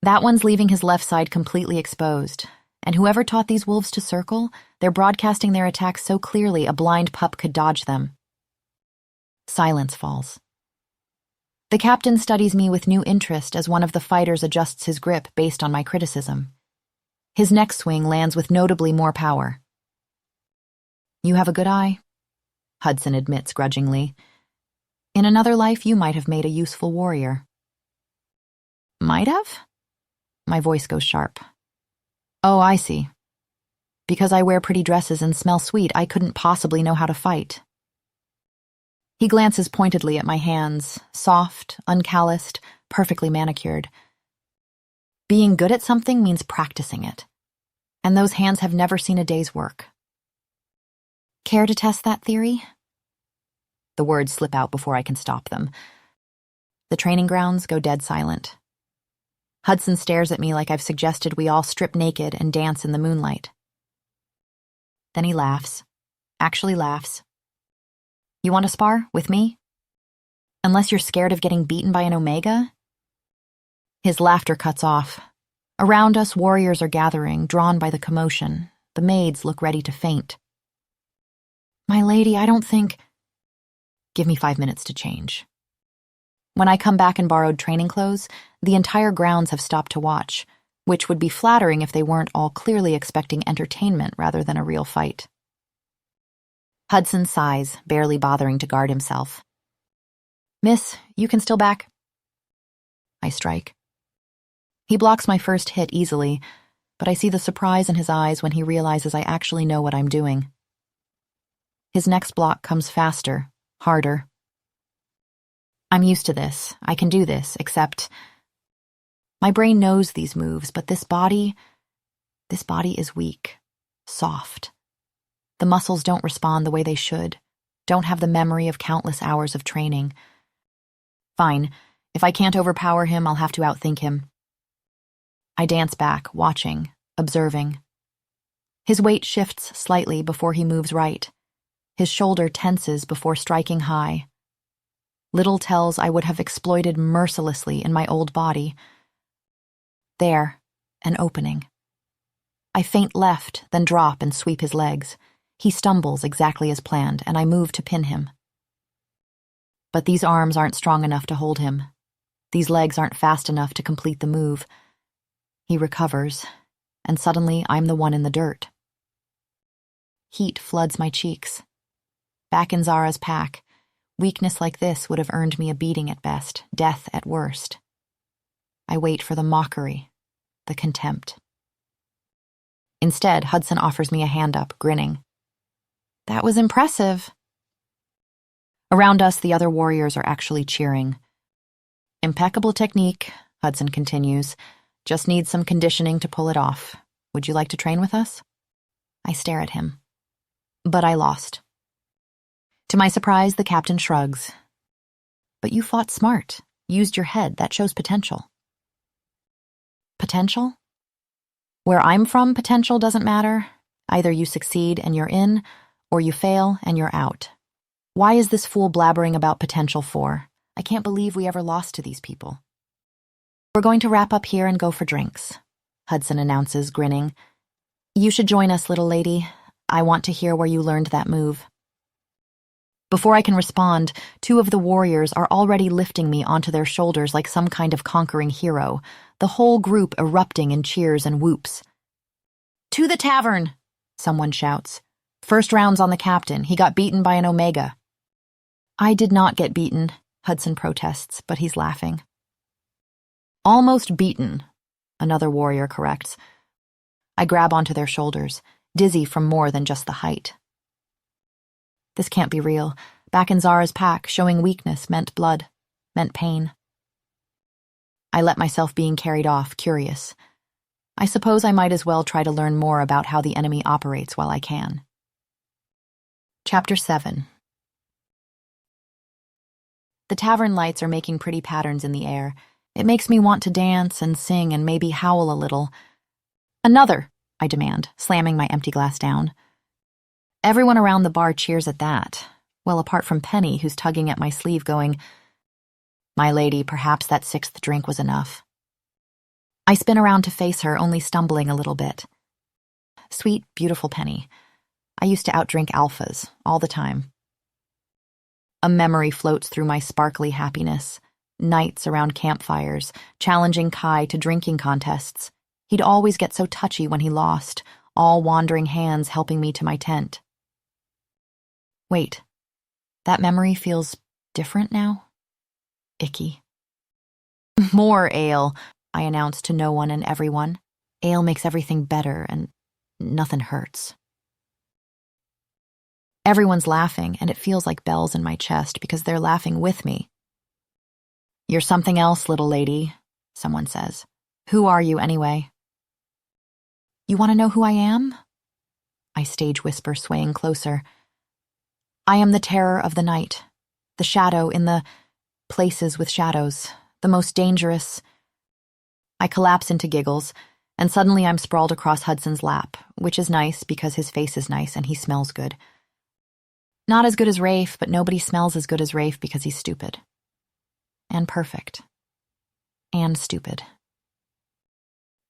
That one's leaving his left side completely exposed, and whoever taught these wolves to circle, they're broadcasting their attacks so clearly a blind pup could dodge them. Silence falls. The captain studies me with new interest as one of the fighters adjusts his grip based on my criticism. His next swing lands with notably more power. "You have a good eye," Hudson admits grudgingly. "In another life, you might have made a useful warrior." "Might have?" My voice goes sharp. "Oh, I see. Because I wear pretty dresses and smell sweet, I couldn't possibly know how to fight." He glances pointedly at my hands, soft, uncalloused, perfectly manicured. Being good at something means practicing it, and those hands have never seen a day's work. Care to test that theory? The words slip out before I can stop them. The training grounds go dead silent. Hudson stares at me like I've suggested we all strip naked and dance in the moonlight. Then he laughs. Actually laughs. "You want to spar with me? Unless you're scared of getting beaten by an Omega?" His laughter cuts off. Around us, warriors are gathering, drawn by the commotion. The maids look ready to faint. "My lady, I don't think—" "Give me 5 minutes to change." When I come back in borrowed training clothes, the entire grounds have stopped to watch, which would be flattering if they weren't all clearly expecting entertainment rather than a real fight. Hudson sighs, barely bothering to guard himself. "Miss, you can still back." I strike. He blocks my first hit easily, but I see the surprise in his eyes when he realizes I actually know what I'm doing. His next block comes faster, harder. I'm used to this. I can do this, except my brain knows these moves, but this body is weak, soft. The muscles don't respond the way they should, don't have the memory of countless hours of training. Fine, if I can't overpower him, I'll have to outthink him. I dance back, watching, observing. His weight shifts slightly before he moves right. His shoulder tenses before striking high. Little tells I would have exploited mercilessly in my old body. There, an opening. I feint left, then drop and sweep his legs. He stumbles exactly as planned, and I move to pin him. But these arms aren't strong enough to hold him. These legs aren't fast enough to complete the move. He recovers, and suddenly I'm the one in the dirt. Heat floods my cheeks. Back in Zara's pack, weakness like this would have earned me a beating at best, death at worst. I wait for the mockery, the contempt. Instead, Hudson offers me a hand up, grinning. "That was impressive." Around us, the other warriors are actually cheering. "Impeccable technique," Hudson continues. "Just needs some conditioning to pull it off. Would you like to train with us?" I stare at him. But I lost. To my surprise, the captain shrugs. "But you fought smart, used your head, that shows potential." Potential? Where I'm from, potential doesn't matter. Either you succeed and you're in, or you fail and you're out. Why is this fool blabbering about potential for? I can't believe we ever lost to these people. "We're going to wrap up here and go for drinks," Hudson announces, grinning. "You should join us, little lady. I want to hear where you learned that move." Before I can respond, two of the warriors are already lifting me onto their shoulders like some kind of conquering hero, the whole group erupting in cheers and whoops. "To the tavern!" someone shouts. "First round's on the captain. He got beaten by an Omega." "I did not get beaten," Hudson protests, but he's laughing. "Almost beaten," another warrior corrects. I grab onto their shoulders, dizzy from more than just the height. This can't be real. Back in Zara's pack, showing weakness meant blood, meant pain. I let myself being carried off, curious. I suppose I might as well try to learn more about how the enemy operates while I can. Chapter 7. The tavern lights are making pretty patterns in the air. It makes me want to dance and sing and maybe howl a little. "Another," I demand, slamming my empty glass down. Everyone around the bar cheers at that. Well, apart from Penny, who's tugging at my sleeve going, "My lady, perhaps that sixth drink was enough." I spin around to face her, only stumbling a little bit. Sweet, beautiful Penny. I used to outdrink alphas, all the time. A memory floats through my sparkly happiness. Nights around campfires, challenging Kai to drinking contests. He'd always get so touchy when he lost, all wandering hands helping me to my tent. Wait, that memory feels different now? Icky. "More ale," I announced to no one and everyone. Ale makes everything better and nothing hurts. Everyone's laughing, and it feels like bells in my chest because they're laughing with me. "You're something else, little lady," someone says. "Who are you, anyway?" "You want to know who I am?" I stage whisper, swaying closer. "I am the terror of the night, the shadow in the places with shadows, the most dangerous." I collapse into giggles, and suddenly I'm sprawled across Hudson's lap, which is nice because his face is nice and he smells good. Not as good as Rafe, but nobody smells as good as Rafe because he's stupid. And perfect. And stupid.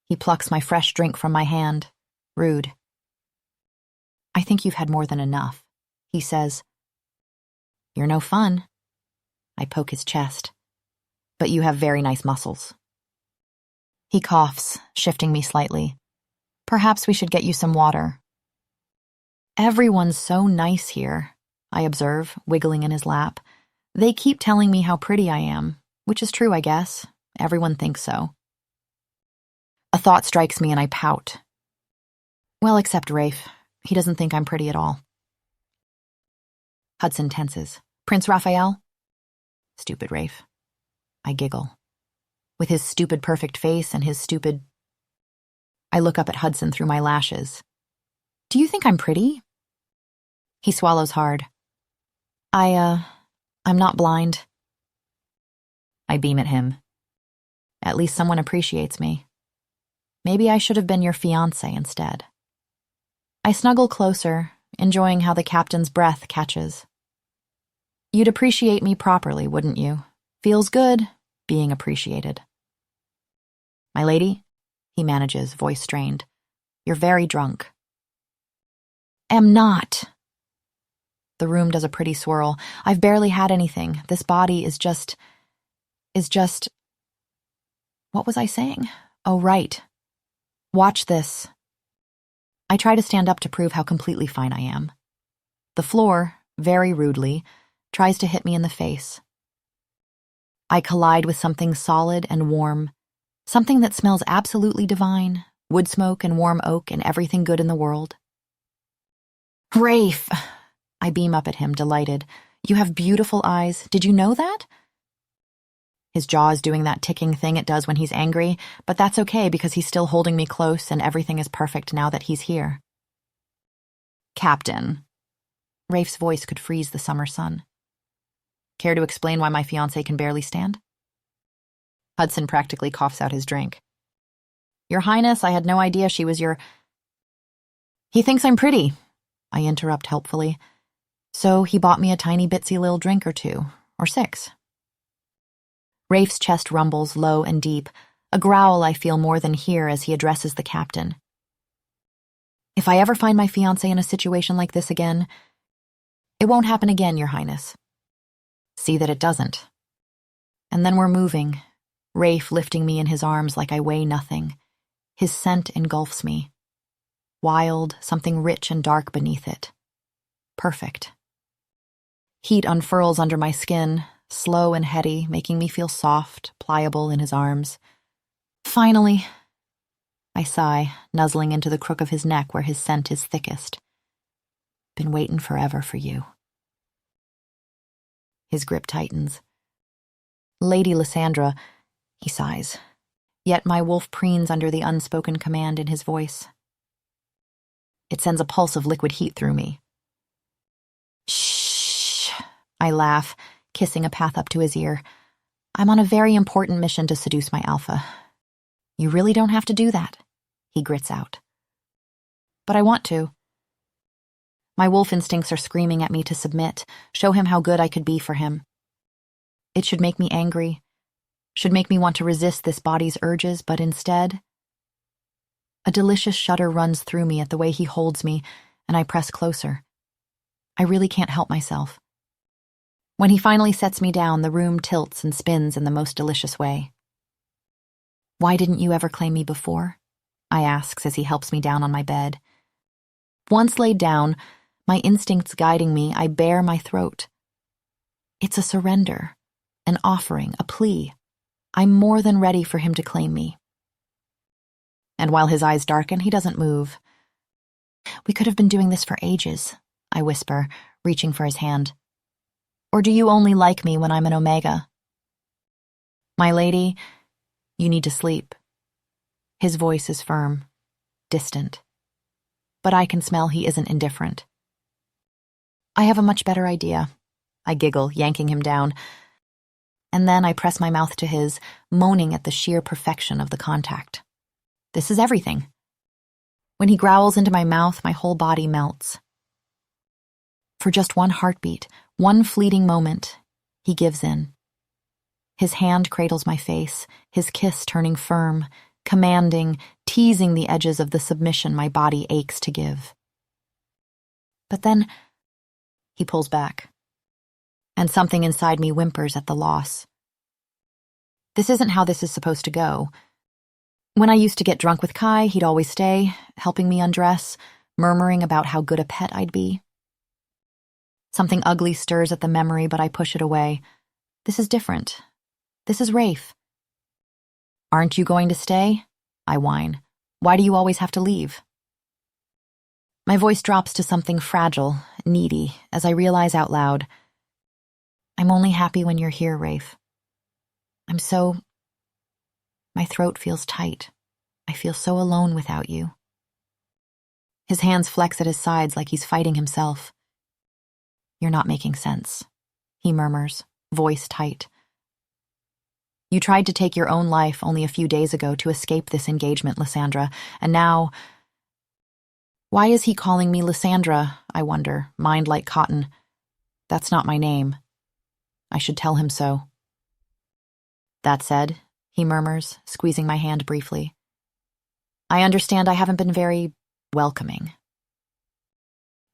He plucks my fresh drink from my hand. Rude. "I think you've had more than enough," he says. "You're no fun." I poke his chest. "But you have very nice muscles." He coughs, shifting me slightly. "Perhaps we should get you some water." "Everyone's so nice here," I observe, wiggling in his lap. "They keep telling me how pretty I am, which is true, I guess. Everyone thinks so." A thought strikes me and I pout. Well, except Rafe. He doesn't think I'm pretty at all. Hudson tenses. "Prince Raphael?" Stupid Rafe. I giggle. With his stupid perfect face and his stupid... I look up at Hudson through my lashes. "Do you think I'm pretty?" He swallows hard. I'm not blind." I beam at him. "At least someone appreciates me. Maybe I should have been your fiancé instead." I snuggle closer, enjoying how the captain's breath catches. "You'd appreciate me properly, wouldn't you? Feels good, being appreciated." "My lady," he manages, voice strained. "You're very drunk." "Am not." The room does a pretty swirl. I've barely had anything. This body is just... What was I saying? Oh, right. Watch this. I try to stand up to prove how completely fine I am. The floor, very rudely, tries to hit me in the face. I collide with something solid and warm, something that smells absolutely divine, wood smoke and warm oak and everything good in the world. "Rafe!" I beam up at him, delighted. "You have beautiful eyes. Did you know that?" His jaw is doing that ticking thing it does when he's angry, but that's okay because he's still holding me close and everything is perfect now that he's here. "Captain." Rafe's voice could freeze the summer sun. "Care to explain why my fiancé can barely stand?" Hudson practically coughs out his drink. "Your Highness, I had no idea she was your..." "He thinks I'm pretty," I interrupt helpfully. "So he bought me a tiny bitsy little drink or 2, or 6. Rafe's chest rumbles low and deep, a growl I feel more than hear as he addresses the captain. "If I ever find my fiancé in a situation like this again, it won't happen again, Your Highness. See that it doesn't." And then we're moving, Rafe lifting me in his arms like I weigh nothing. His scent engulfs me. Wild, something rich and dark beneath it. Perfect. Heat unfurls under my skin, slow and heady, making me feel soft, pliable in his arms. "Finally," I sigh, nuzzling into the crook of his neck where his scent is thickest. "Been waiting forever for you." His grip tightens. "Lady Lisandra," he sighs, yet my wolf preens under the unspoken command in his voice. It sends a pulse of liquid heat through me. "Shh," I laugh, kissing a path up to his ear. "I'm on a very important mission to seduce my alpha." "You really don't have to do that," he grits out. "But I want to." My wolf instincts are screaming at me to submit, show him how good I could be for him. It should make me angry, should make me want to resist this body's urges, but instead, a delicious shudder runs through me at the way he holds me, and I press closer. I really can't help myself. When he finally sets me down, the room tilts and spins in the most delicious way. "Why didn't you ever claim me before?" I asks as he helps me down on my bed. Once laid down, my instincts guiding me, I bare my throat. It's a surrender, an offering, a plea. I'm more than ready for him to claim me. And while his eyes darken, he doesn't move. "We could have been doing this for ages," I whisper, reaching for his hand. "Or do you only like me when I'm an Omega?" "My lady, you need to sleep." His voice is firm, distant. But I can smell he isn't indifferent. "I have a much better idea." I giggle, yanking him down. And then I press my mouth to his, moaning at the sheer perfection of the contact. This is everything. When he growls into my mouth, my whole body melts. For just one heartbeat, one fleeting moment, he gives in. His hand cradles my face, his kiss turning firm, commanding, teasing the edges of the submission my body aches to give. But then, he pulls back, and something inside me whimpers at the loss. This isn't how this is supposed to go. When I used to get drunk with Kai, he'd always stay, helping me undress, murmuring about how good a pet I'd be. Something ugly stirs at the memory, but I push it away. This is different. This is Rafe. "Aren't you going to stay?" I whine. "Why do you always have to leave?" My voice drops to something fragile, needy, as I realize out loud, "I'm only happy when you're here, Rafe. My throat feels tight. I feel so alone without you." His hands flex at his sides like he's fighting himself. "You're not making sense," he murmurs, voice tight. "You tried to take your own life only a few days ago to escape this engagement, Lisandra, and now—" Why is he calling me Lisandra, I wonder, mind like cotton? That's not my name. I should tell him so. "That said," he murmurs, squeezing my hand briefly, "I understand I haven't been very welcoming."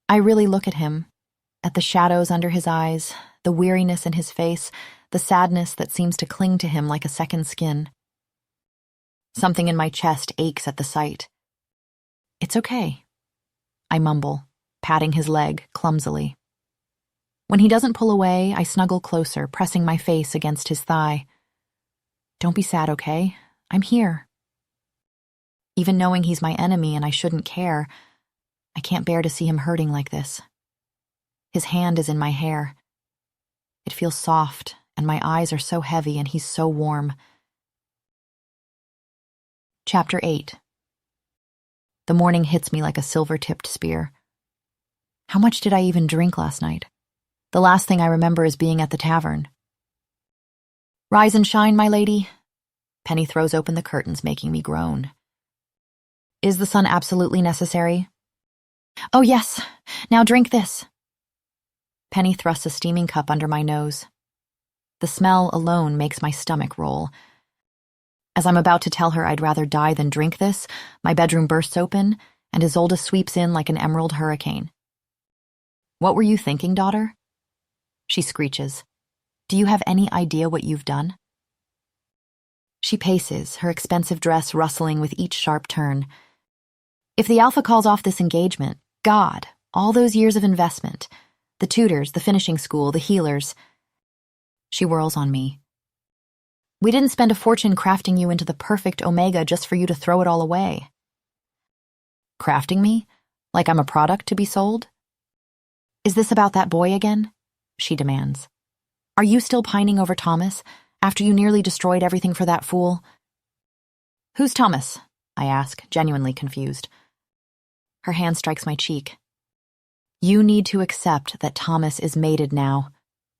I really look at him, at the shadows under his eyes, the weariness in his face, the sadness that seems to cling to him like a second skin. Something in my chest aches at the sight. "It's okay," I mumble, patting his leg clumsily. When he doesn't pull away, I snuggle closer, pressing my face against his thigh. "Don't be sad, okay? I'm here." Even knowing he's my enemy and I shouldn't care, I can't bear to see him hurting like this. His hand is in my hair. It feels soft, and my eyes are so heavy and he's so warm. Chapter 8. The morning hits me like a silver-tipped spear. How much did I even drink last night? The last thing I remember is being at the tavern. "Rise and shine, my lady." Penny throws open the curtains, making me groan. "Is the sun absolutely necessary?" "Oh, yes. Now drink this." Penny thrusts a steaming cup under my nose. The smell alone makes my stomach roll. As I'm about to tell her I'd rather die than drink this, my bedroom bursts open, and Isolde sweeps in like an emerald hurricane. "What were you thinking, daughter?" She screeches. "Do you have any idea what you've done?" She paces, her expensive dress rustling with each sharp turn. "If the Alpha calls off this engagement, God, all those years of investment, the tutors, the finishing school, the healers." She whirls on me. "We didn't spend a fortune crafting you into the perfect Omega just for you to throw it all away." "Crafting me? Like I'm a product to be sold?" "Is this about that boy again?" she demands. "Are you still pining over Thomas, after you nearly destroyed everything for that fool?" "Who's Thomas?" I ask, genuinely confused. Her hand strikes my cheek. "You need to accept that Thomas is mated now,"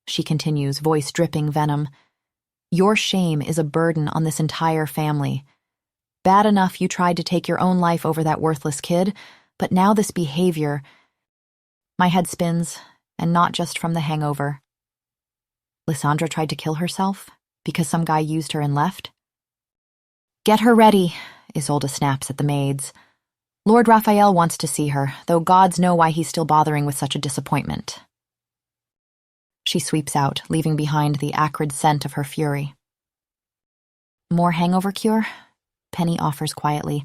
she continues, voice dripping venom. "Your shame is a burden on this entire family. Bad enough you tried to take your own life over that worthless kid, but now this behavior... My head spins, and not just from the hangover. Lisandra tried to kill herself because some guy used her and left? Get her ready, Isolde snaps at the maids. Lord Raphael wants to see her, though gods know why he's still bothering with such a disappointment. She sweeps out, leaving behind the acrid scent of her fury. More hangover cure? Penny offers quietly.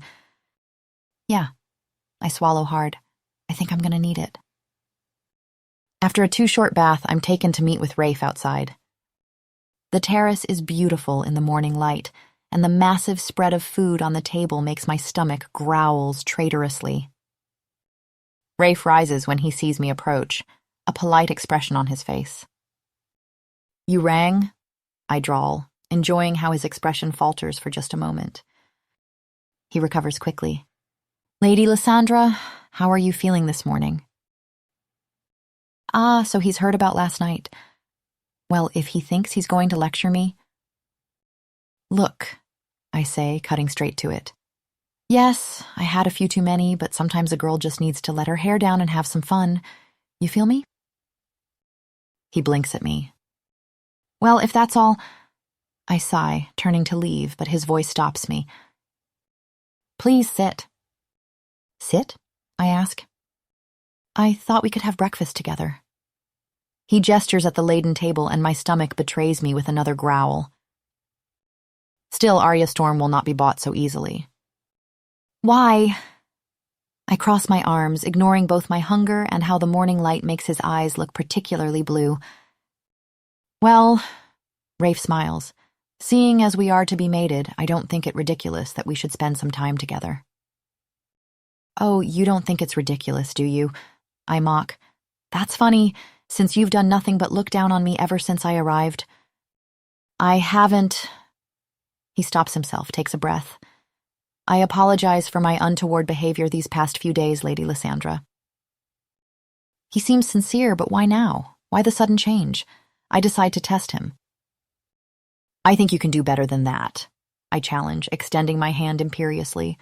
Yeah. I swallow hard. I think I'm gonna need it. After a too-short bath, I'm taken to meet with Rafe outside. The terrace is beautiful in the morning light, and the massive spread of food on the table makes my stomach growls traitorously. Rafe rises when he sees me approach, a polite expression on his face. You rang? I drawl, enjoying how his expression falters for just a moment. He recovers quickly. Lady Lisandra, how are you feeling this morning? Ah, so he's heard about last night. Well, if he thinks he's going to lecture me... Look, I say, cutting straight to it. Yes, I had a few too many, but sometimes a girl just needs to let her hair down and have some fun. You feel me? He blinks at me. Well, if that's all... I sigh, turning to leave, but his voice stops me. Please sit. Sit? I ask. I thought we could have breakfast together. He gestures at the laden table, and my stomach betrays me with another growl. Still, Arya Storm will not be bought so easily. Why? I cross my arms, ignoring both my hunger and how the morning light makes his eyes look particularly blue. Well, Rafe smiles. Seeing as we are to be mated, I don't think it ridiculous that we should spend some time together. Oh, you don't think it's ridiculous, do you? I mock. That's funny, since you've done nothing but look down on me ever since I arrived. I haven't... He stops himself, takes a breath. I apologize for my untoward behavior these past few days, Lady Lisandra. He seems sincere, but why now? Why the sudden change? I decide to test him. I think you can do better than that, I challenge, extending my hand imperiously.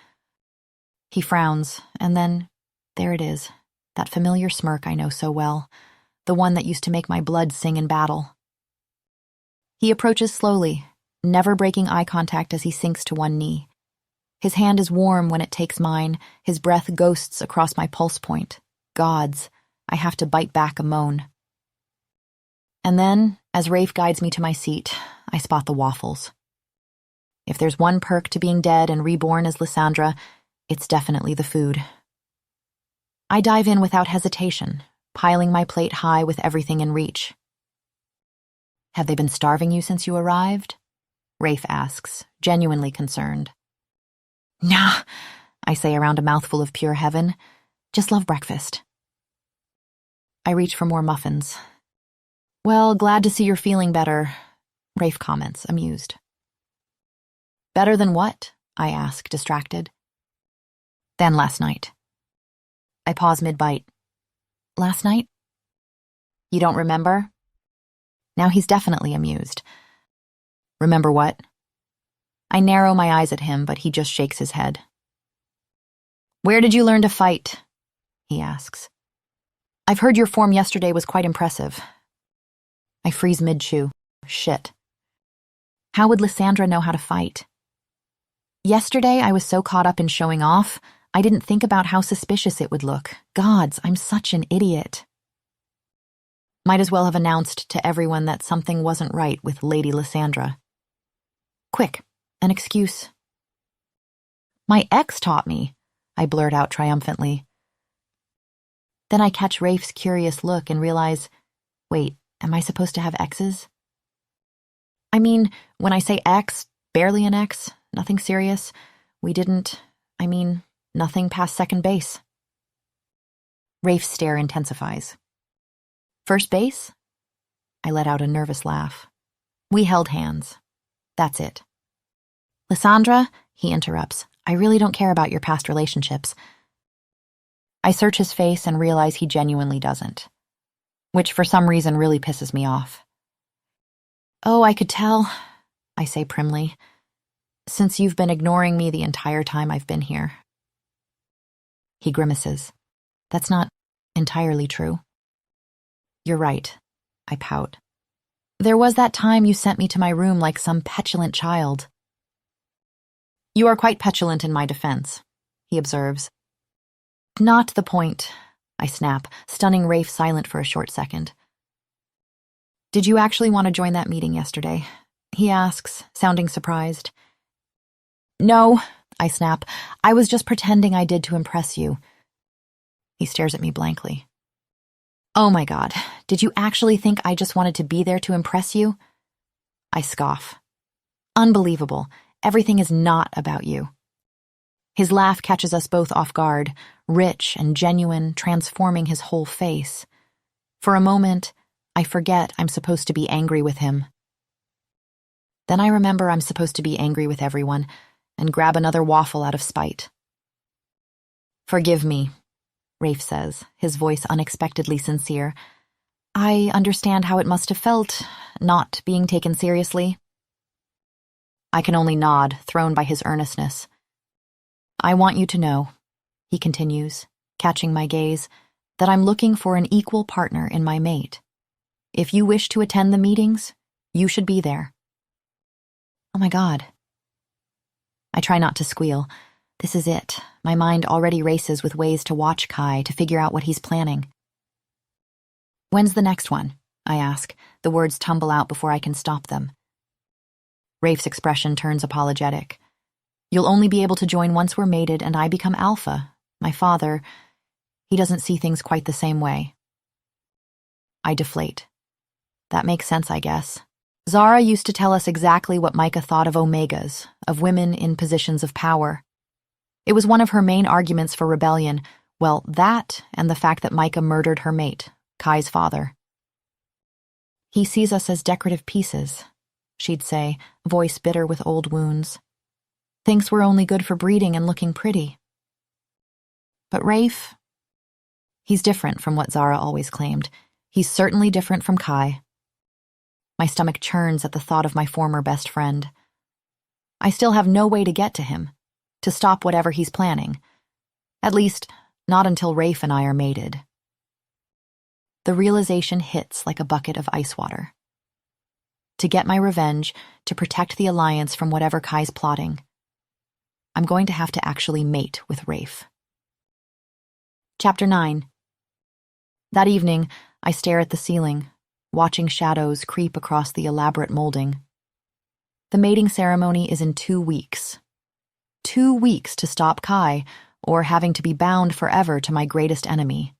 He frowns, and then, there it is, that familiar smirk I know so well, the one that used to make my blood sing in battle. He approaches slowly, never breaking eye contact as he sinks to one knee. His hand is warm when it takes mine, his breath ghosts across my pulse point. Gods, I have to bite back a moan. And then, as Rafe guides me to my seat, I spot the waffles. If there's one perk to being dead and reborn as Lisandra, it's definitely the food. I dive in without hesitation, piling my plate high with everything in reach. Have they been starving you since you arrived? Rafe asks, genuinely concerned. Nah, I say around a mouthful of pure heaven. Just love breakfast. I reach for more muffins. Well, glad to see you're feeling better, Rafe comments, amused. Better than what? I ask, distracted. Than last night. I pause mid-bite. Last night? You don't remember? Now he's definitely amused. Remember what? I narrow my eyes at him, but he just shakes his head. Where did you learn to fight? He asks. I've heard your form yesterday was quite impressive. I freeze mid-chew. Shit. How would Lisandra know how to fight? Yesterday I was so caught up in showing off, I didn't think about how suspicious it would look. Gods, I'm such an idiot. Might as well have announced to everyone that something wasn't right with Lady Lisandra. Quick, an excuse. My ex taught me, I blurt out triumphantly. Then I catch Rafe's curious look and realize, wait, am I supposed to have exes? I mean, when I say ex, barely an ex, nothing serious. Nothing past second base. Rafe's stare intensifies. First base? I let out a nervous laugh. We held hands. That's it. Lisandra, he interrupts, I really don't care about your past relationships. I search his face and realize he genuinely doesn't, which for some reason really pisses me off. Oh, I could tell, I say primly, since you've been ignoring me the entire time I've been here. He grimaces. That's not entirely true. You're right, I pout. There was that time you sent me to my room like some petulant child. You are quite petulant in my defense, he observes. Not the point, I snap, stunning Rafe silent for a short second. Did you actually want to join that meeting yesterday? He asks, sounding surprised. No, I snap. I was just pretending I did to impress you. He stares at me blankly. Oh my God, did you actually think I just wanted to be there to impress you? I scoff. Unbelievable. Everything is not about you. His laugh catches us both off guard, rich and genuine, transforming his whole face. For a moment, I forget I'm supposed to be angry with him. Then I remember I'm supposed to be angry with everyone and grab another waffle out of spite. Forgive me, Rafe says, his voice unexpectedly sincere. I understand how it must have felt, not being taken seriously. I can only nod, thrown by his earnestness. I want you to know, he continues, catching my gaze, that I'm looking for an equal partner in my mate. If you wish to attend the meetings, you should be there. Oh my God. I try not to squeal. This is it. My mind already races with ways to watch Kai to figure out what he's planning. When's the next one? I ask. The words tumble out before I can stop them. Rafe's expression turns apologetic. You'll only be able to join once we're mated and I become alpha. My father, he doesn't see things quite the same way. I deflate. That makes sense, I guess. Zara used to tell us exactly what Micah thought of omegas, of women in positions of power. It was one of her main arguments for rebellion, well, that and the fact that Micah murdered her mate, Kai's father. He sees us as decorative pieces, she'd say, voice bitter with old wounds. Thinks we're only good for breeding and looking pretty. But Rafe, he's different from what Zara always claimed. He's certainly different from Kai. My stomach churns at the thought of my former best friend. I still have no way to get to him, to stop whatever he's planning. At least, not until Rafe and I are mated. The realization hits like a bucket of ice water. To get my revenge, to protect the alliance from whatever Kai's plotting, I'm going to have to actually mate with Rafe. Chapter 9. That evening, I stare at the ceiling, watching shadows creep across the elaborate molding. The mating ceremony is in 2 weeks. 2 weeks to stop Kai, or having to be bound forever to my greatest enemy.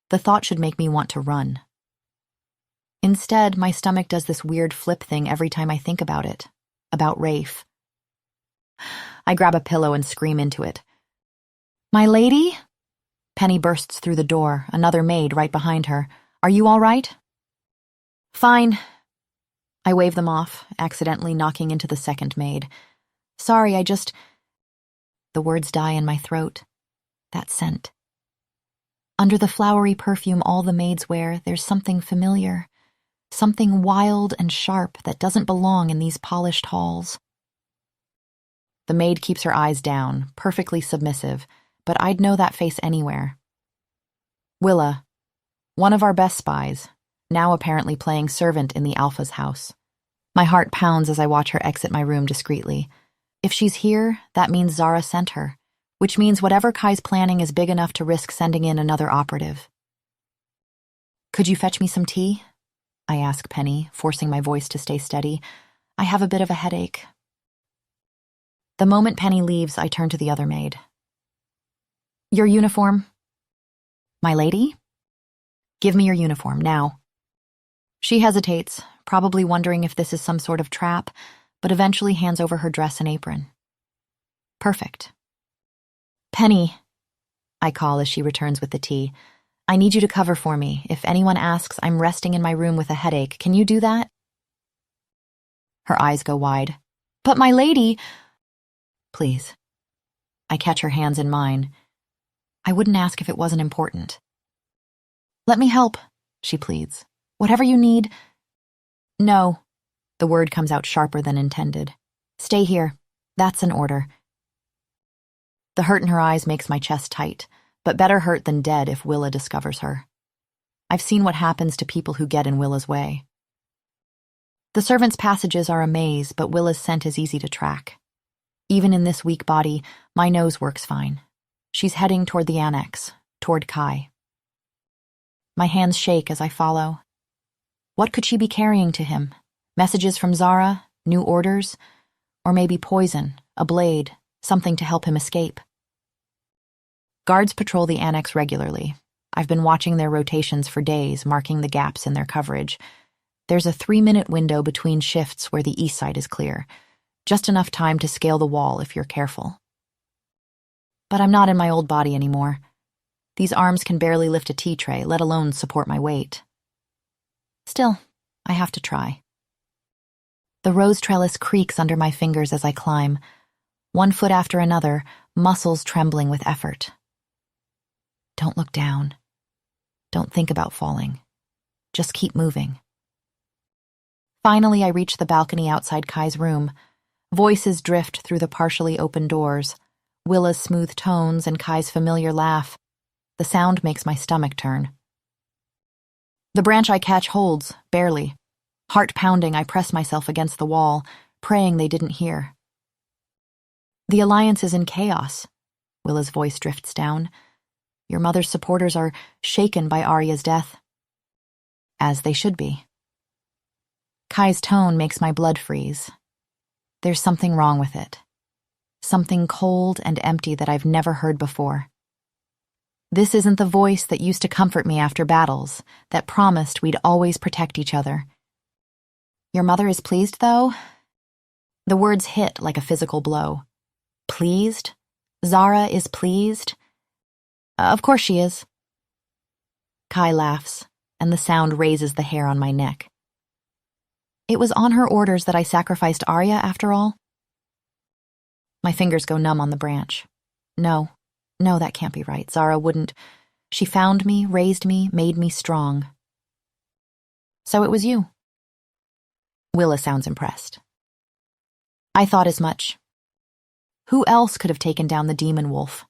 The thought should make me want to run. Instead, my stomach does this weird flip thing every time I think about it, about Rafe. I grab a pillow and scream into it. My lady? Penny bursts through the door, another maid right behind her. Are you all right? Fine. I wave them off, accidentally knocking into the second maid. Sorry, The words die in my throat. That scent. Under the flowery perfume all the maids wear, there's something familiar. Something wild and sharp that doesn't belong in these polished halls. The maid keeps her eyes down, perfectly submissive, but I'd know that face anywhere. Willa, one of our best spies, now apparently playing servant in the Alpha's house. My heart pounds as I watch her exit my room discreetly. If she's here, that means Zara sent her, which means whatever Kai's planning is big enough to risk sending in another operative. Could you fetch me some tea? I ask Penny, forcing my voice to stay steady. I have a bit of a headache. The moment Penny leaves, I turn to the other maid. Your uniform? My lady? Give me your uniform, now. She hesitates, probably wondering if this is some sort of trap, but eventually hands over her dress and apron. Perfect. Penny, I call as she returns with the tea. I need you to cover for me. If anyone asks, I'm resting in my room with a headache. Can you do that? Her eyes go wide. But my lady... Please. I catch her hands in mine. I wouldn't ask if it wasn't important. Let me help, she pleads. Whatever you need. No. The word comes out sharper than intended. Stay here. That's an order. The hurt in her eyes makes my chest tight, but better hurt than dead if Willa discovers her. I've seen what happens to people who get in Willa's way. The servants' passages are a maze, but Willa's scent is easy to track. Even in this weak body, my nose works fine. She's heading toward the annex, toward Kai. My hands shake as I follow. What could she be carrying to him? Messages from Zara? New orders? Or maybe poison, a blade, something to help him escape? Guards patrol the annex regularly. I've been watching their rotations for days, marking the gaps in their coverage. There's a 3-minute window between shifts where the east side is clear, just enough time to scale the wall if you're careful. But I'm not in my old body anymore. These arms can barely lift a tea tray, let alone support my weight. Still, I have to try. The rose trellis creaks under my fingers as I climb, one foot after another, muscles trembling with effort. Don't look down. Don't think about falling. Just keep moving. Finally, I reach the balcony outside Kai's room. Voices drift through the partially open doors. Willa's smooth tones and Kai's familiar laugh. The sound makes my stomach turn. The branch I catch holds, barely. Heart pounding, I press myself against the wall, praying they didn't hear. The alliance is in chaos. Willa's voice drifts down. Your mother's supporters are shaken by Arya's death. As they should be. Kai's tone makes my blood freeze. There's something wrong with it. Something cold and empty that I've never heard before. This isn't the voice that used to comfort me after battles, that promised we'd always protect each other. Your mother is pleased, though? The words hit like a physical blow. Pleased? Zara is pleased? Of course she is. Kai laughs, and the sound raises the hair on my neck. It was on her orders that I sacrificed Arya, after all? My fingers go numb on the branch. No, that can't be right. Zara wouldn't. She found me, raised me, made me strong. So it was you. Willa sounds impressed. I thought as much. Who else could have taken down the demon wolf?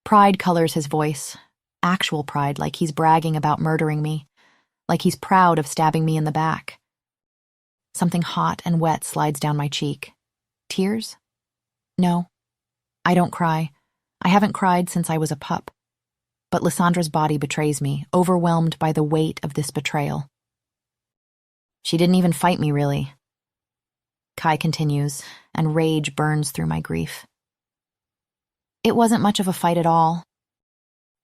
Pride colors his voice. Actual pride, like he's bragging about murdering me. Like he's proud of stabbing me in the back. Something hot and wet slides down my cheek. Tears? No. I don't cry. I haven't cried since I was a pup. But Lisandra's body betrays me, overwhelmed by the weight of this betrayal. She didn't even fight me, really. Kai continues, and rage burns through my grief. It wasn't much of a fight at all.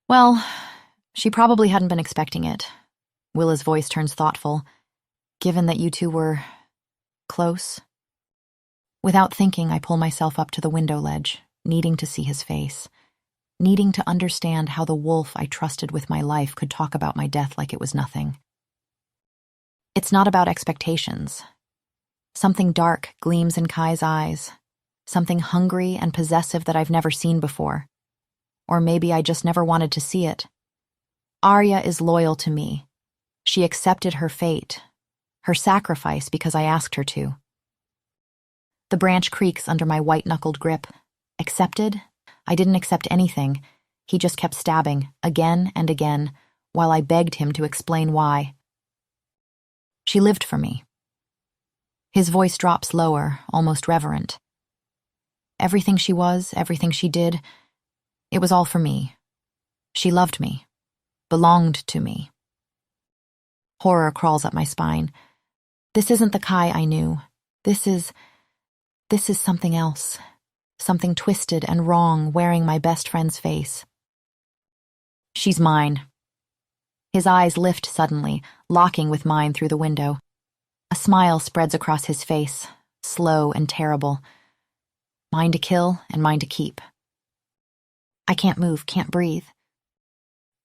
Well, she probably hadn't been expecting it. Willa's voice turns thoughtful, given that you two were close. Without thinking, I pull myself up to the window ledge, needing to see his face, needing to understand how the wolf I trusted with my life could talk about my death like it was nothing. It's not about expectations. Something dark gleams in Kai's eyes, something hungry and possessive that I've never seen before. Or maybe I just never wanted to see it. Arya is loyal to me. She accepted her fate, her sacrifice because I asked her to. The branch creaks under my white-knuckled grip. Accepted? I didn't accept anything. He just kept stabbing, again and again, while I begged him to explain why. She lived for me. His voice drops lower, almost reverent. Everything she was, everything she did, it was all for me. She loved me, belonged to me. Horror crawls up my spine. This isn't the Kai I knew. This is something else. Something twisted and wrong wearing my best friend's face. She's mine. His eyes lift suddenly, locking with mine through the window. A smile spreads across his face, slow and terrible. Mine to kill and mine to keep. I can't move, can't breathe.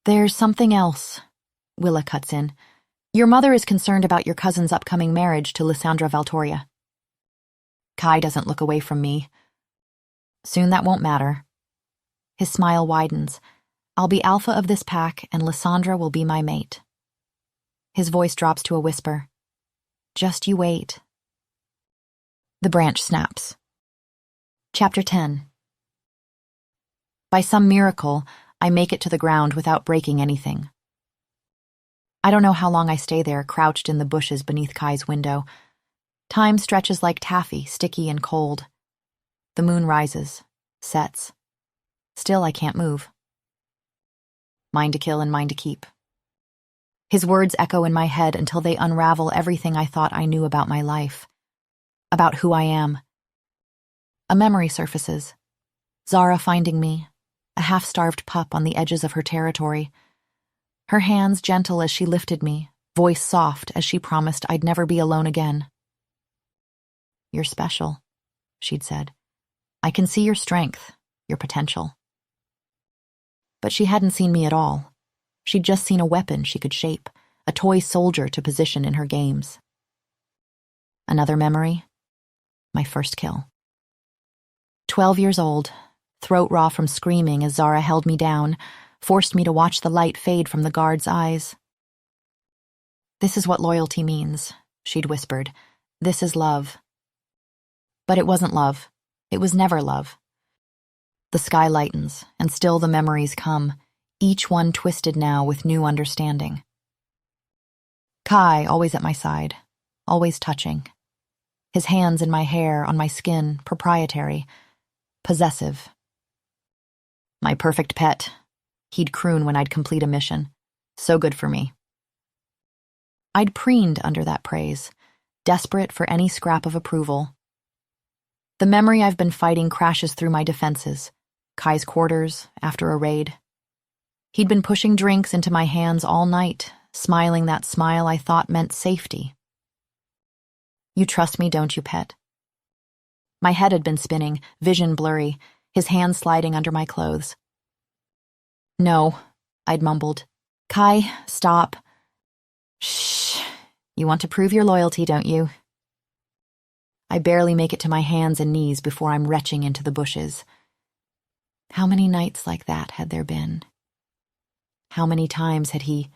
There's something else, Willa cuts in. Your mother is concerned about your cousin's upcoming marriage to Lisandra Valtoria. Kai doesn't look away from me. Soon that won't matter. His smile widens. I'll be alpha of this pack, and Lisandra will be my mate. His voice drops to a whisper. Just you wait. The branch snaps. Chapter 10. By some miracle, I make it to the ground without breaking anything. I don't know how long I stay there, crouched in the bushes beneath Kai's window. Time stretches like taffy, sticky and cold. The moon rises, sets. Still, I can't move. Mine to kill and mine to keep. His words echo in my head until they unravel everything I thought I knew about my life, about who I am. A memory surfaces. Zara finding me, a half-starved pup on the edges of her territory. Her hands gentle as she lifted me, voice soft as she promised I'd never be alone again. "You're special," she'd said. "I can see your strength, your potential." But she hadn't seen me at all. She'd just seen a weapon she could shape, a toy soldier to position in her games. Another memory? My first kill. 12 years old, throat raw from screaming as Zara held me down, forced me to watch the light fade from the guard's eyes. "This is what loyalty means," she'd whispered. "This is love." But it wasn't love. It was never love. The sky lightens, and still the memories come, each one twisted now with new understanding. Kai, always at my side, always touching. His hands in my hair, on my skin, proprietary, possessive. "My perfect pet," he'd croon when I'd complete a mission. "So good for me." I'd preened under that praise, desperate for any scrap of approval. The memory I've been fighting crashes through my defenses. Kai's quarters, after a raid. He'd been pushing drinks into my hands all night, smiling that smile I thought meant safety. "You trust me, don't you, pet?" My head had been spinning, vision blurry, his hands sliding under my clothes. "No," I'd mumbled. "Kai, stop." "Shh. You want to prove your loyalty, don't you?" I barely make it to my hands and knees before I'm retching into the bushes. How many nights like that had there been? How many times had he...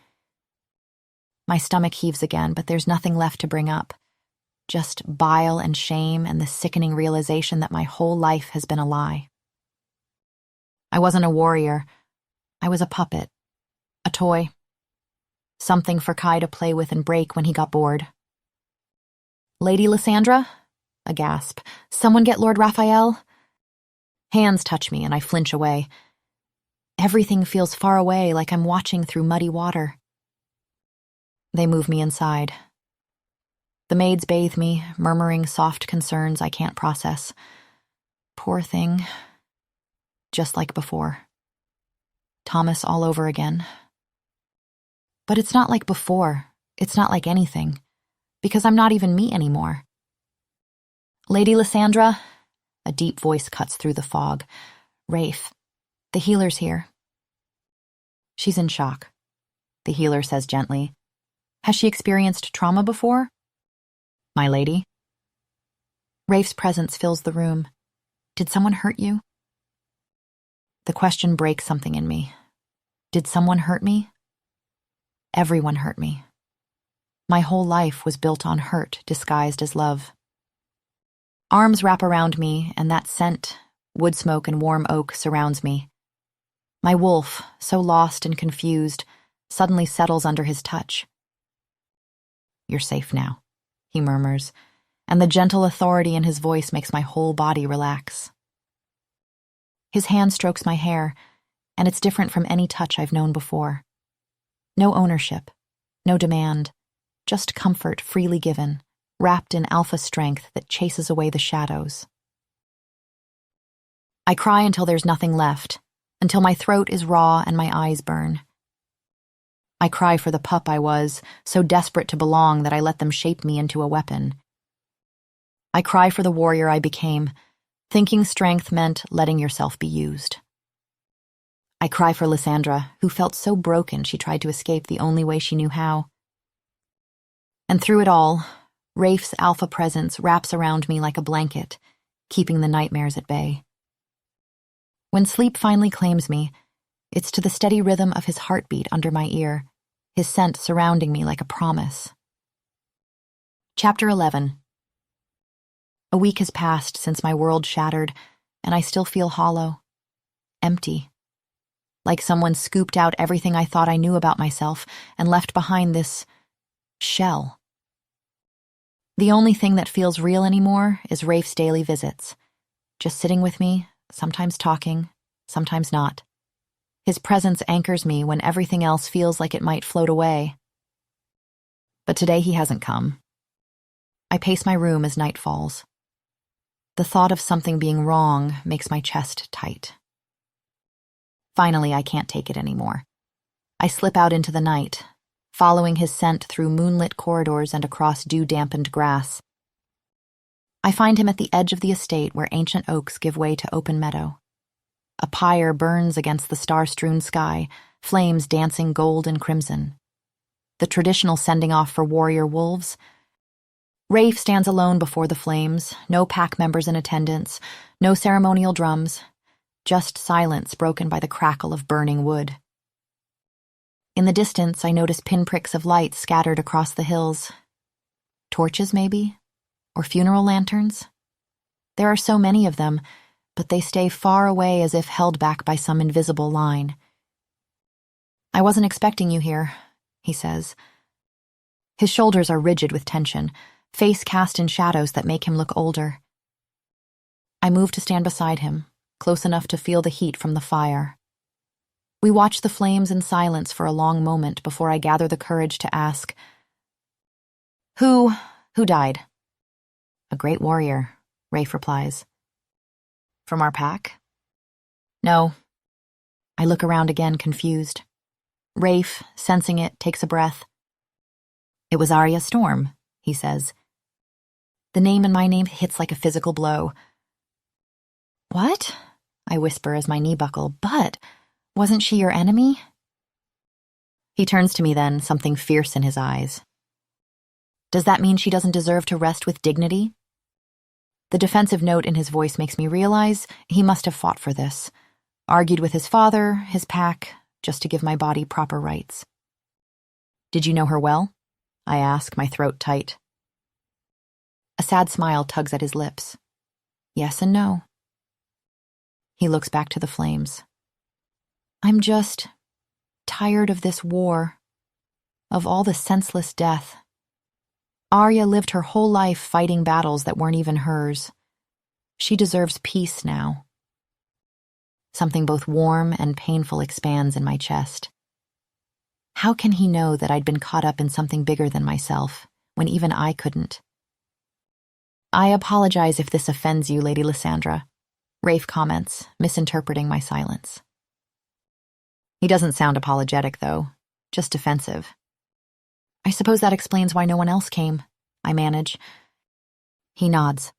My stomach heaves again, but there's nothing left to bring up. Just bile and shame and the sickening realization that my whole life has been a lie. I wasn't a warrior. I was a puppet. A toy. Something for Kai to play with and break when he got bored. "Lady Lisandra?" A gasp. "Someone get Lord Raphael?" Hands touch me and I flinch away. Everything feels far away, like I'm watching through muddy water. They move me inside. The maids bathe me, murmuring soft concerns I can't process. Poor thing. Just like before. Thomas all over again. But it's not like before. It's not like anything. Because I'm not even me anymore. "Lady Lisandra?" A deep voice cuts through the fog. "Rafe. The healer's here." She's in shock. The healer says gently. "Has she experienced trauma before?" "My lady?" Rafe's presence fills the room. "Did someone hurt you?" The question breaks something in me. Did someone hurt me? Everyone hurt me. My whole life was built on hurt disguised as love. Arms wrap around me, and that scent, wood smoke and warm oak, surrounds me. My wolf, so lost and confused, suddenly settles under his touch. "You're safe now," he murmurs, and the gentle authority in his voice makes my whole body relax. His hand strokes my hair, and it's different from any touch I've known before. No ownership, no demand, just comfort freely given, wrapped in alpha strength that chases away the shadows. I cry until there's nothing left, until my throat is raw and my eyes burn. I cry for the pup I was, so desperate to belong that I let them shape me into a weapon. I cry for the warrior I became, thinking strength meant letting yourself be used. I cry for Lisandra, who felt so broken she tried to escape the only way she knew how. And through it all, Rafe's alpha presence wraps around me like a blanket, keeping the nightmares at bay. When sleep finally claims me, it's to the steady rhythm of his heartbeat under my ear, his scent surrounding me like a promise. Chapter 11. A week has passed since my world shattered, and I still feel hollow, empty. like someone scooped out everything I thought I knew about myself and left behind this shell. The only thing that feels real anymore is Rafe's daily visits, just sitting with me, sometimes talking, sometimes not. His presence anchors me when everything else feels like it might float away. But today he hasn't come. I pace my room as night falls. The thought of something being wrong makes my chest tight. Finally, I can't take it anymore. I slip out into the night, following his scent through moonlit corridors and across dew-dampened grass. I find him at the edge of the estate where ancient oaks give way to open meadow. A pyre burns against the star-strewn sky, flames dancing gold and crimson. The traditional sending off for warrior wolves. Rafe stands alone before the flames, no pack members in attendance, no ceremonial drums, just silence broken by the crackle of burning wood. In the distance, I notice pinpricks of light scattered across the hills. Torches, maybe? Or funeral lanterns? There are so many of them, but they stay far away as if held back by some invisible line. "I wasn't expecting you here," he says. His shoulders are rigid with tension, face cast in shadows that make him look older. I move to stand beside him, close enough to feel the heat from the fire. We watch the flames in silence for a long moment before I gather the courage to ask, Who died?" "A great warrior," Rafe replies. "From our pack?" "No." I look around again, confused. Rafe, sensing it, takes a breath. "It was Arya Storm," he says. The name in my name hits like a physical blow. "What?" I whisper as my knee buckle. "But wasn't she your enemy?" He turns to me then, something fierce in his eyes. "Does that mean she doesn't deserve to rest with dignity?" The defensive note in his voice makes me realize he must have fought for this, argued with his father, his pack, just to give my body proper rights. "Did you know her well?" I ask, my throat tight. A sad smile tugs at his lips. "Yes and no." He looks back to the flames. "I'm just tired of this war, of all the senseless death. Arya lived her whole life fighting battles that weren't even hers. She deserves peace now." Something both warm and painful expands in my chest. How can he know that I'd been caught up in something bigger than myself, when even I couldn't? "I apologize if this offends you, Lady Lisandra," Rafe comments, misinterpreting my silence. He doesn't sound apologetic, though, just defensive. "I suppose that explains why no one else came," I manage. He nods.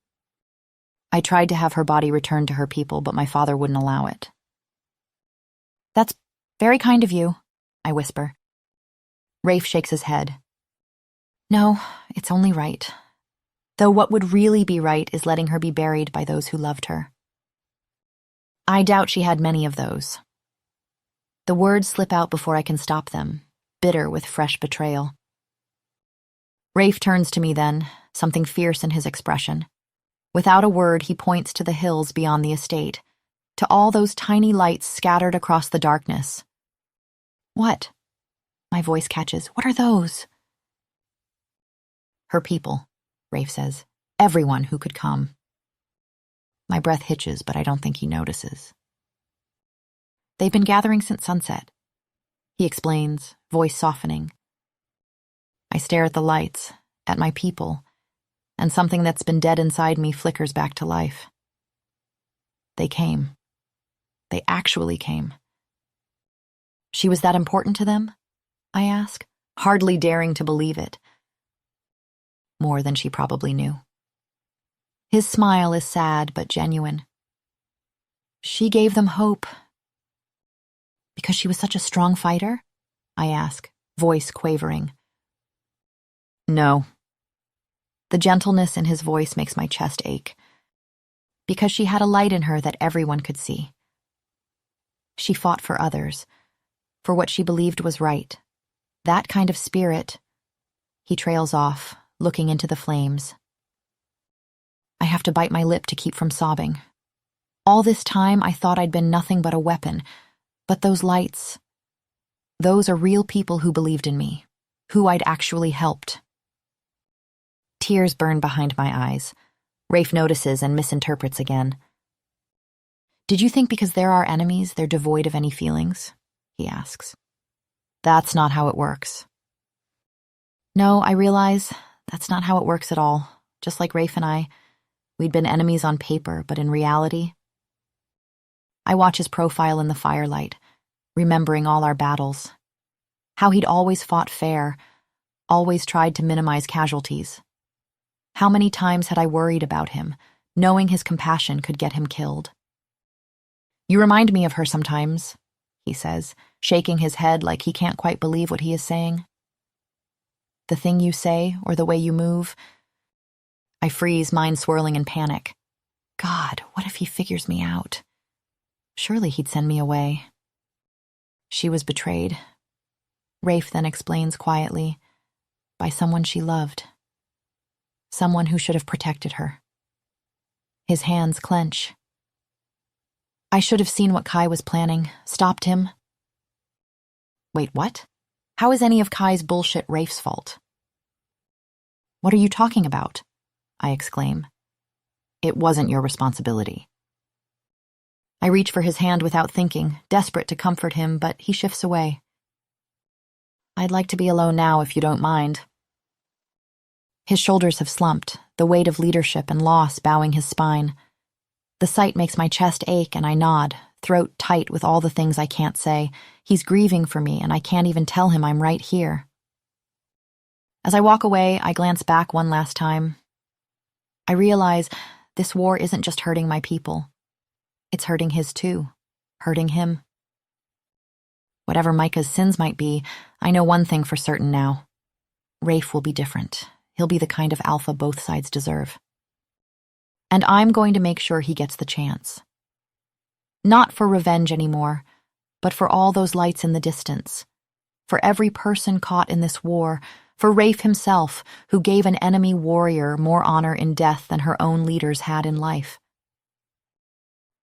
"I tried to have her body returned to her people, but my father wouldn't allow it." "That's very kind of you," I whisper. Rafe shakes his head. "No, it's only right. Though what would really be right is letting her be buried by those who loved her." I doubt she had many of those. The words slip out before I can stop them, bitter with fresh betrayal. Rafe turns to me then, something fierce in his expression. Without a word, he points to the hills beyond the estate, to all those tiny lights scattered across the darkness. "What?" My voice catches. "What are those?" "Her people," Rafe says. "Everyone who could come." My breath hitches, but I don't think he notices. "They've been gathering since sunset," he explains, voice softening. I stare at the lights, at my people, and something that's been dead inside me flickers back to life. They came. They actually came. "She was that important to them?" I ask, hardly daring to believe it. "More than she probably knew." His smile is sad but genuine. "She gave them hope." "Because she was such a strong fighter?" I ask, voice quavering. "No." The gentleness in his voice makes my chest ache. "Because she had a light in her that everyone could see. She fought for others, for what she believed was right. That kind of spirit." He trails off, looking into the flames. I have to bite my lip to keep from sobbing. All this time, I thought I'd been nothing but a weapon, But those lights, those are real people who believed in me, who I'd actually helped. Tears burn behind my eyes. Rafe notices and misinterprets again. Did you think because they're our enemies, they're devoid of any feelings? He asks. That's not how it works. No, I realize that's not how it works at all. Just like Rafe and I, we'd been enemies on paper, but in reality. I watch his profile in the firelight, remembering all our battles. How he'd always fought fair, always tried to minimize casualties. How many times had I worried about him, knowing his compassion could get him killed? You remind me of her sometimes, he says, shaking his head like he can't quite believe what he is saying. The thing you say, or the way you move. I freeze, mind swirling in panic. God, what if he figures me out? Surely he'd send me away. She was betrayed. Rafe then explains quietly, by someone she loved. Someone who should have protected her. His hands clench. I should have seen what Kai was planning, stopped him. Wait, what? How is any of Kai's bullshit Rafe's fault? What are you talking about? I exclaim. It wasn't your responsibility. I reach for his hand without thinking, desperate to comfort him, but he shifts away. I'd like to be alone now if you don't mind. His shoulders have slumped, the weight of leadership and loss bowing his spine. The sight makes my chest ache and I nod, throat tight with all the things I can't say. He's grieving for me and I can't even tell him I'm right here. As I walk away, I glance back one last time. I realize this war isn't just hurting my people. It's hurting his too, hurting him. Whatever Micah's sins might be, I know one thing for certain now. Rafe will be different. He'll be the kind of alpha both sides deserve. And I'm going to make sure he gets the chance. Not for revenge anymore, but for all those lights in the distance. For every person caught in this war, for Rafe himself, who gave an enemy warrior more honor in death than her own leaders had in life.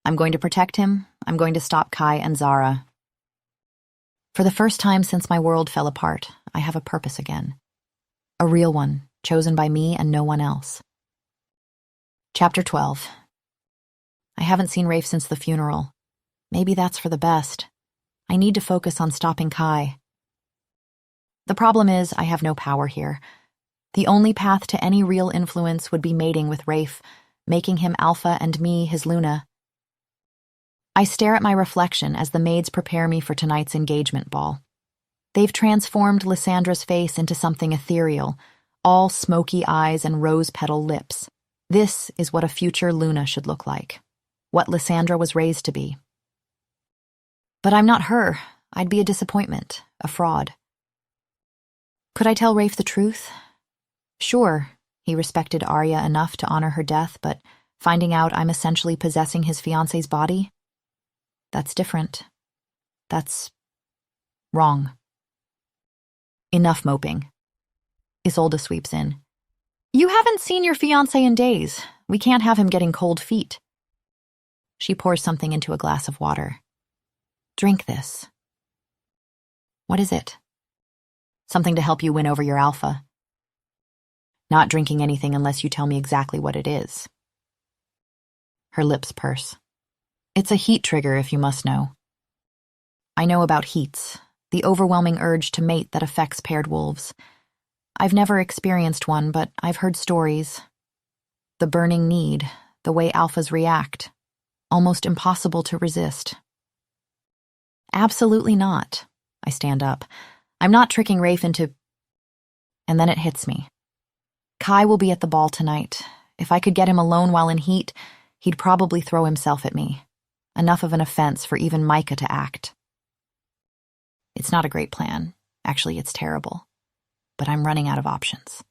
I'm going to protect him. I'm going to stop Kai and Zara. For the first time since my world fell apart, I have a purpose again. A real one, chosen by me and no one else. Chapter 12. I haven't seen Rafe since the funeral. Maybe that's for the best. I need to focus on stopping Kai. The problem is I have no power here. The only path to any real influence would be mating with Rafe, making him alpha and me his Luna. I stare at my reflection as the maids prepare me for tonight's engagement ball. They've transformed Lisandra's face into something ethereal, all smoky eyes and rose-petal lips. This is what a future Luna should look like, what Lisandra was raised to be. But I'm not her. I'd be a disappointment, a fraud. Could I tell Rafe the truth? Sure, he respected Arya enough to honor her death, but finding out I'm essentially possessing his fiance's body? That's different. That's wrong. Enough moping. Isolde sweeps in. You haven't seen your fiancé in days. We can't have him getting cold feet. She pours something into a glass of water. Drink this. What is it? Something to help you win over your alpha. Not drinking anything unless you tell me exactly what it is. Her lips purse. It's a heat trigger, if you must know. I know about heats, the overwhelming urge to mate that affects paired wolves. I've never experienced one, but I've heard stories. The burning need, the way alphas react, almost impossible to resist. Absolutely not. I stand up. I'm not tricking Rafe into... And then it hits me. Kai will be at the ball tonight. If I could get him alone while in heat, he'd probably throw himself at me. Enough of an offense for even Micah to act. It's not a great plan. Actually, it's terrible. But I'm running out of options.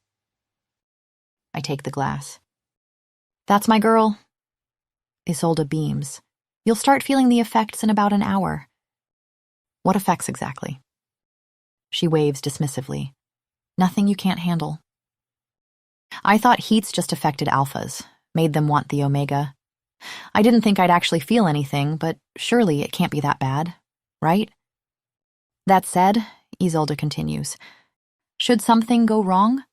I take the glass. That's my girl. Isolde beams. You'll start feeling the effects in about an hour. What effects exactly? She waves dismissively. Nothing you can't handle. I thought heats just affected alphas, made them want the omega. I didn't think I'd actually feel anything, but surely it can't be that bad. right? That said, Isolde continues, should something go wrong?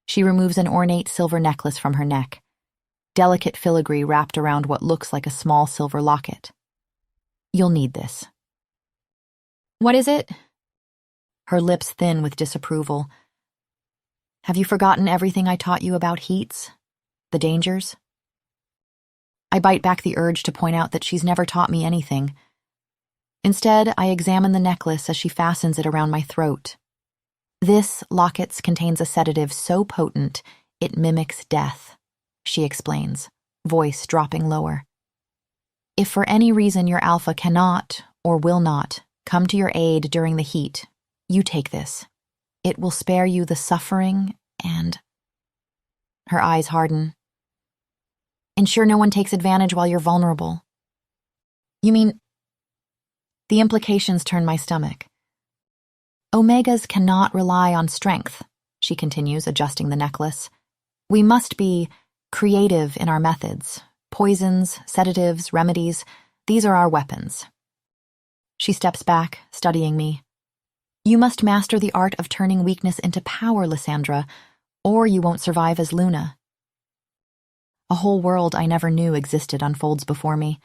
She removes an ornate silver necklace from her neck, delicate filigree wrapped around what looks like a small silver locket. You'll need this. What is it? Her lips thin with disapproval. Have you forgotten everything I taught you about heats? The dangers? I bite back the urge to point out that she's never taught me anything. Instead, I examine the necklace as she fastens it around my throat. This locket contains a sedative so potent it mimics death, she explains, voice dropping lower. If for any reason your alpha cannot, or will not, come to your aid during the heat, you take this. It will spare you the suffering and... Her eyes harden. Ensure no one takes advantage while you're vulnerable. You mean... The implications turn my stomach. Omegas cannot rely on strength, she continues, adjusting the necklace. We must be creative in our methods. Poisons, sedatives, remedies, these are our weapons. She steps back, studying me. You must master the art of turning weakness into power, Lisandra, or you won't survive as Luna. A whole world I never knew existed unfolds before me.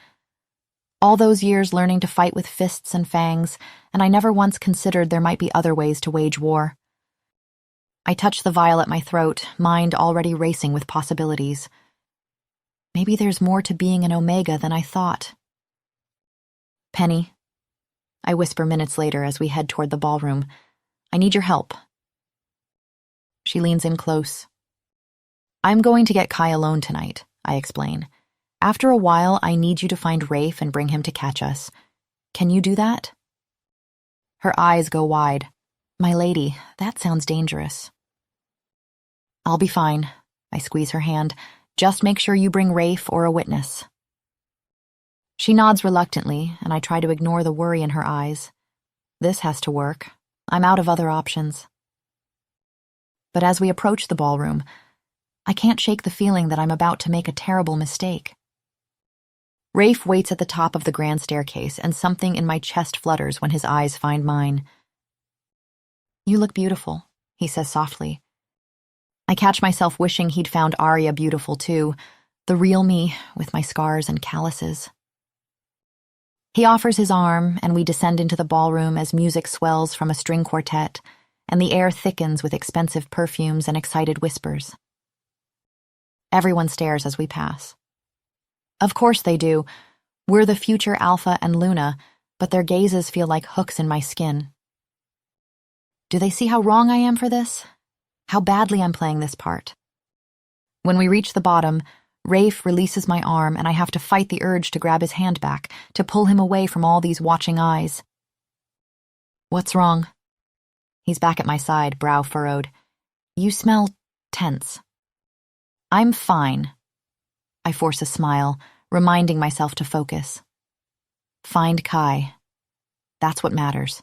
All those years learning to fight with fists and fangs, and I never once considered there might be other ways to wage war. I touch the vial at my throat, mind already racing with possibilities. Maybe there's more to being an Omega than I thought. Penny, I whisper minutes later as we head toward the ballroom. I need your help. She leans in close. I'm going to get Kai alone tonight, I explain. After a while, I need you to find Rafe and bring him to catch us. Can you do that? Her eyes go wide. My lady, that sounds dangerous. I'll be fine. I squeeze her hand. Just make sure you bring Rafe or a witness. She nods reluctantly, and I try to ignore the worry in her eyes. This has to work. I'm out of other options. But as we approach the ballroom, I can't shake the feeling that I'm about to make a terrible mistake. Rafe waits at the top of the grand staircase, and something in my chest flutters when his eyes find mine. You look beautiful, he says softly. I catch myself wishing he'd found Arya beautiful too, the real me with my scars and calluses. He offers his arm, and we descend into the ballroom as music swells from a string quartet, and the air thickens with expensive perfumes and excited whispers. Everyone stares as we pass. Of course they do. We're the future Alpha and Luna, but their gazes feel like hooks in my skin. Do they see how wrong I am for this? How badly I'm playing this part? When we reach the bottom, Rafe releases my arm, and I have to fight the urge to grab his hand back, to pull him away from all these watching eyes. What's wrong? He's back at my side, brow furrowed. You smell tense. I'm fine. I force a smile, reminding myself to focus. Find Kai. That's what matters.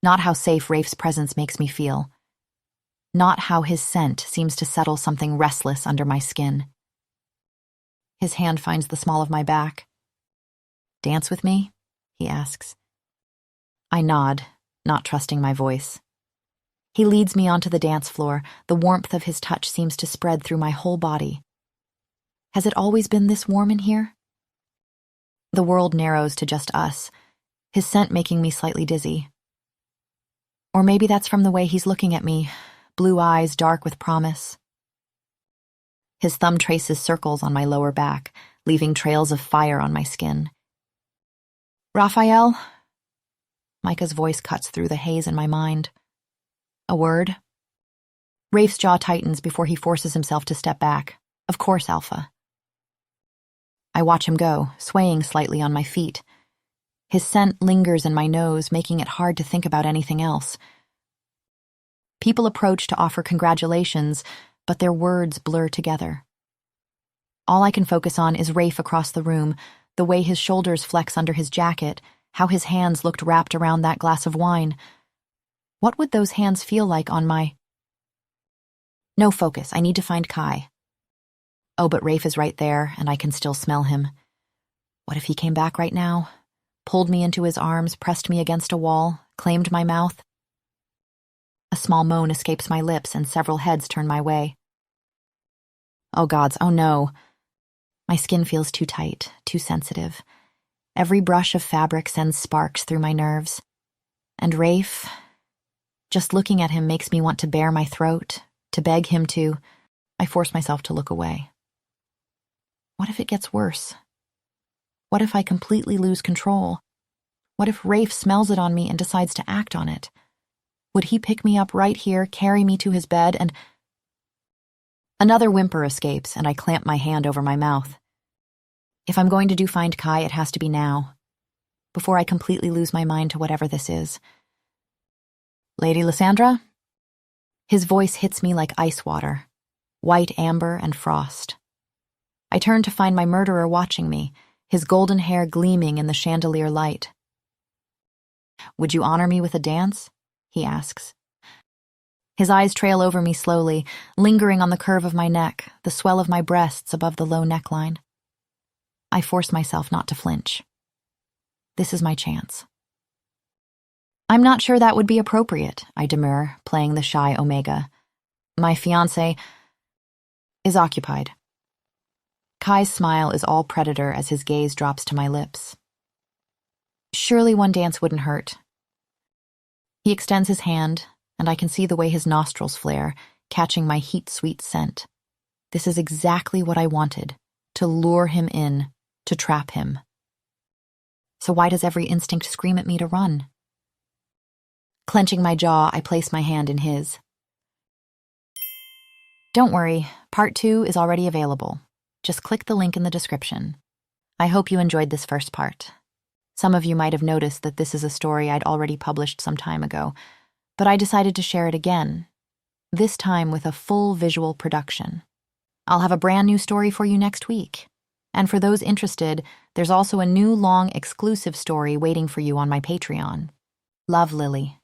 Not how safe Rafe's presence makes me feel. Not how his scent seems to settle something restless under my skin. His hand finds the small of my back. Dance with me? He asks. I nod, not trusting my voice. He leads me onto the dance floor. The warmth of his touch seems to spread through my whole body. Has it always been this warm in here? The world narrows to just us, his scent making me slightly dizzy. Or maybe that's from the way he's looking at me, blue eyes dark with promise. His thumb traces circles on my lower back, leaving trails of fire on my skin. Raphael? Micah's voice cuts through the haze in my mind. A word? Rafe's jaw tightens before he forces himself to step back. Of course, Alpha. I watch him go, swaying slightly on my feet. His scent lingers in my nose, making it hard to think about anything else. People approach to offer congratulations, but their words blur together. All I can focus on is Rafe across the room, the way his shoulders flex under his jacket, how his hands looked wrapped around that glass of wine. What would those hands feel like on my... No focus, I need to find Kai. Oh, but Rafe is right there, and I can still smell him. What if he came back right now? pulled me into his arms, pressed me against a wall, claimed my mouth. A small moan escapes my lips and several heads turn my way. Oh gods, oh no. My skin feels too tight, too sensitive. Every brush of fabric sends sparks through my nerves. And Rafe, just looking at him makes me want to bare my throat, to beg him to. I force myself to look away. What if it gets worse? What if I completely lose control? What if Rafe smells it on me and decides to act on it? Would he pick me up right here, carry me to his bed, and... Another whimper escapes, and I clamp my hand over my mouth. If I'm going to do Find Kai, it has to be now, before I completely lose my mind to whatever this is. Lady Lisandra? His voice hits me like ice water, white amber and frost. I turn to find my murderer watching me, his golden hair gleaming in the chandelier light. Would you honor me with a dance? He asks. His eyes trail over me slowly, lingering on the curve of my neck, the swell of my breasts above the low neckline. I force myself not to flinch. This is my chance. I'm not sure that would be appropriate, I demur, playing the shy Omega. My fiancé is occupied. Kai's smile is all predator as his gaze drops to my lips. Surely one dance wouldn't hurt. He extends his hand, and I can see the way his nostrils flare, catching my heat-sweet scent. This is exactly what I wanted, to lure him in, to trap him. So why does every instinct scream at me to run? Clenching my jaw, I place my hand in his. Don't worry, part 2 is already available. Just click the link in the description. I hope you enjoyed this first part. Some of you might have noticed that this is a story I'd already published some time ago, but I decided to share it again, this time with a full visual production. I'll have a brand new story for you next week. And for those interested, there's also a new long exclusive story waiting for you on my Patreon. Love, Lily.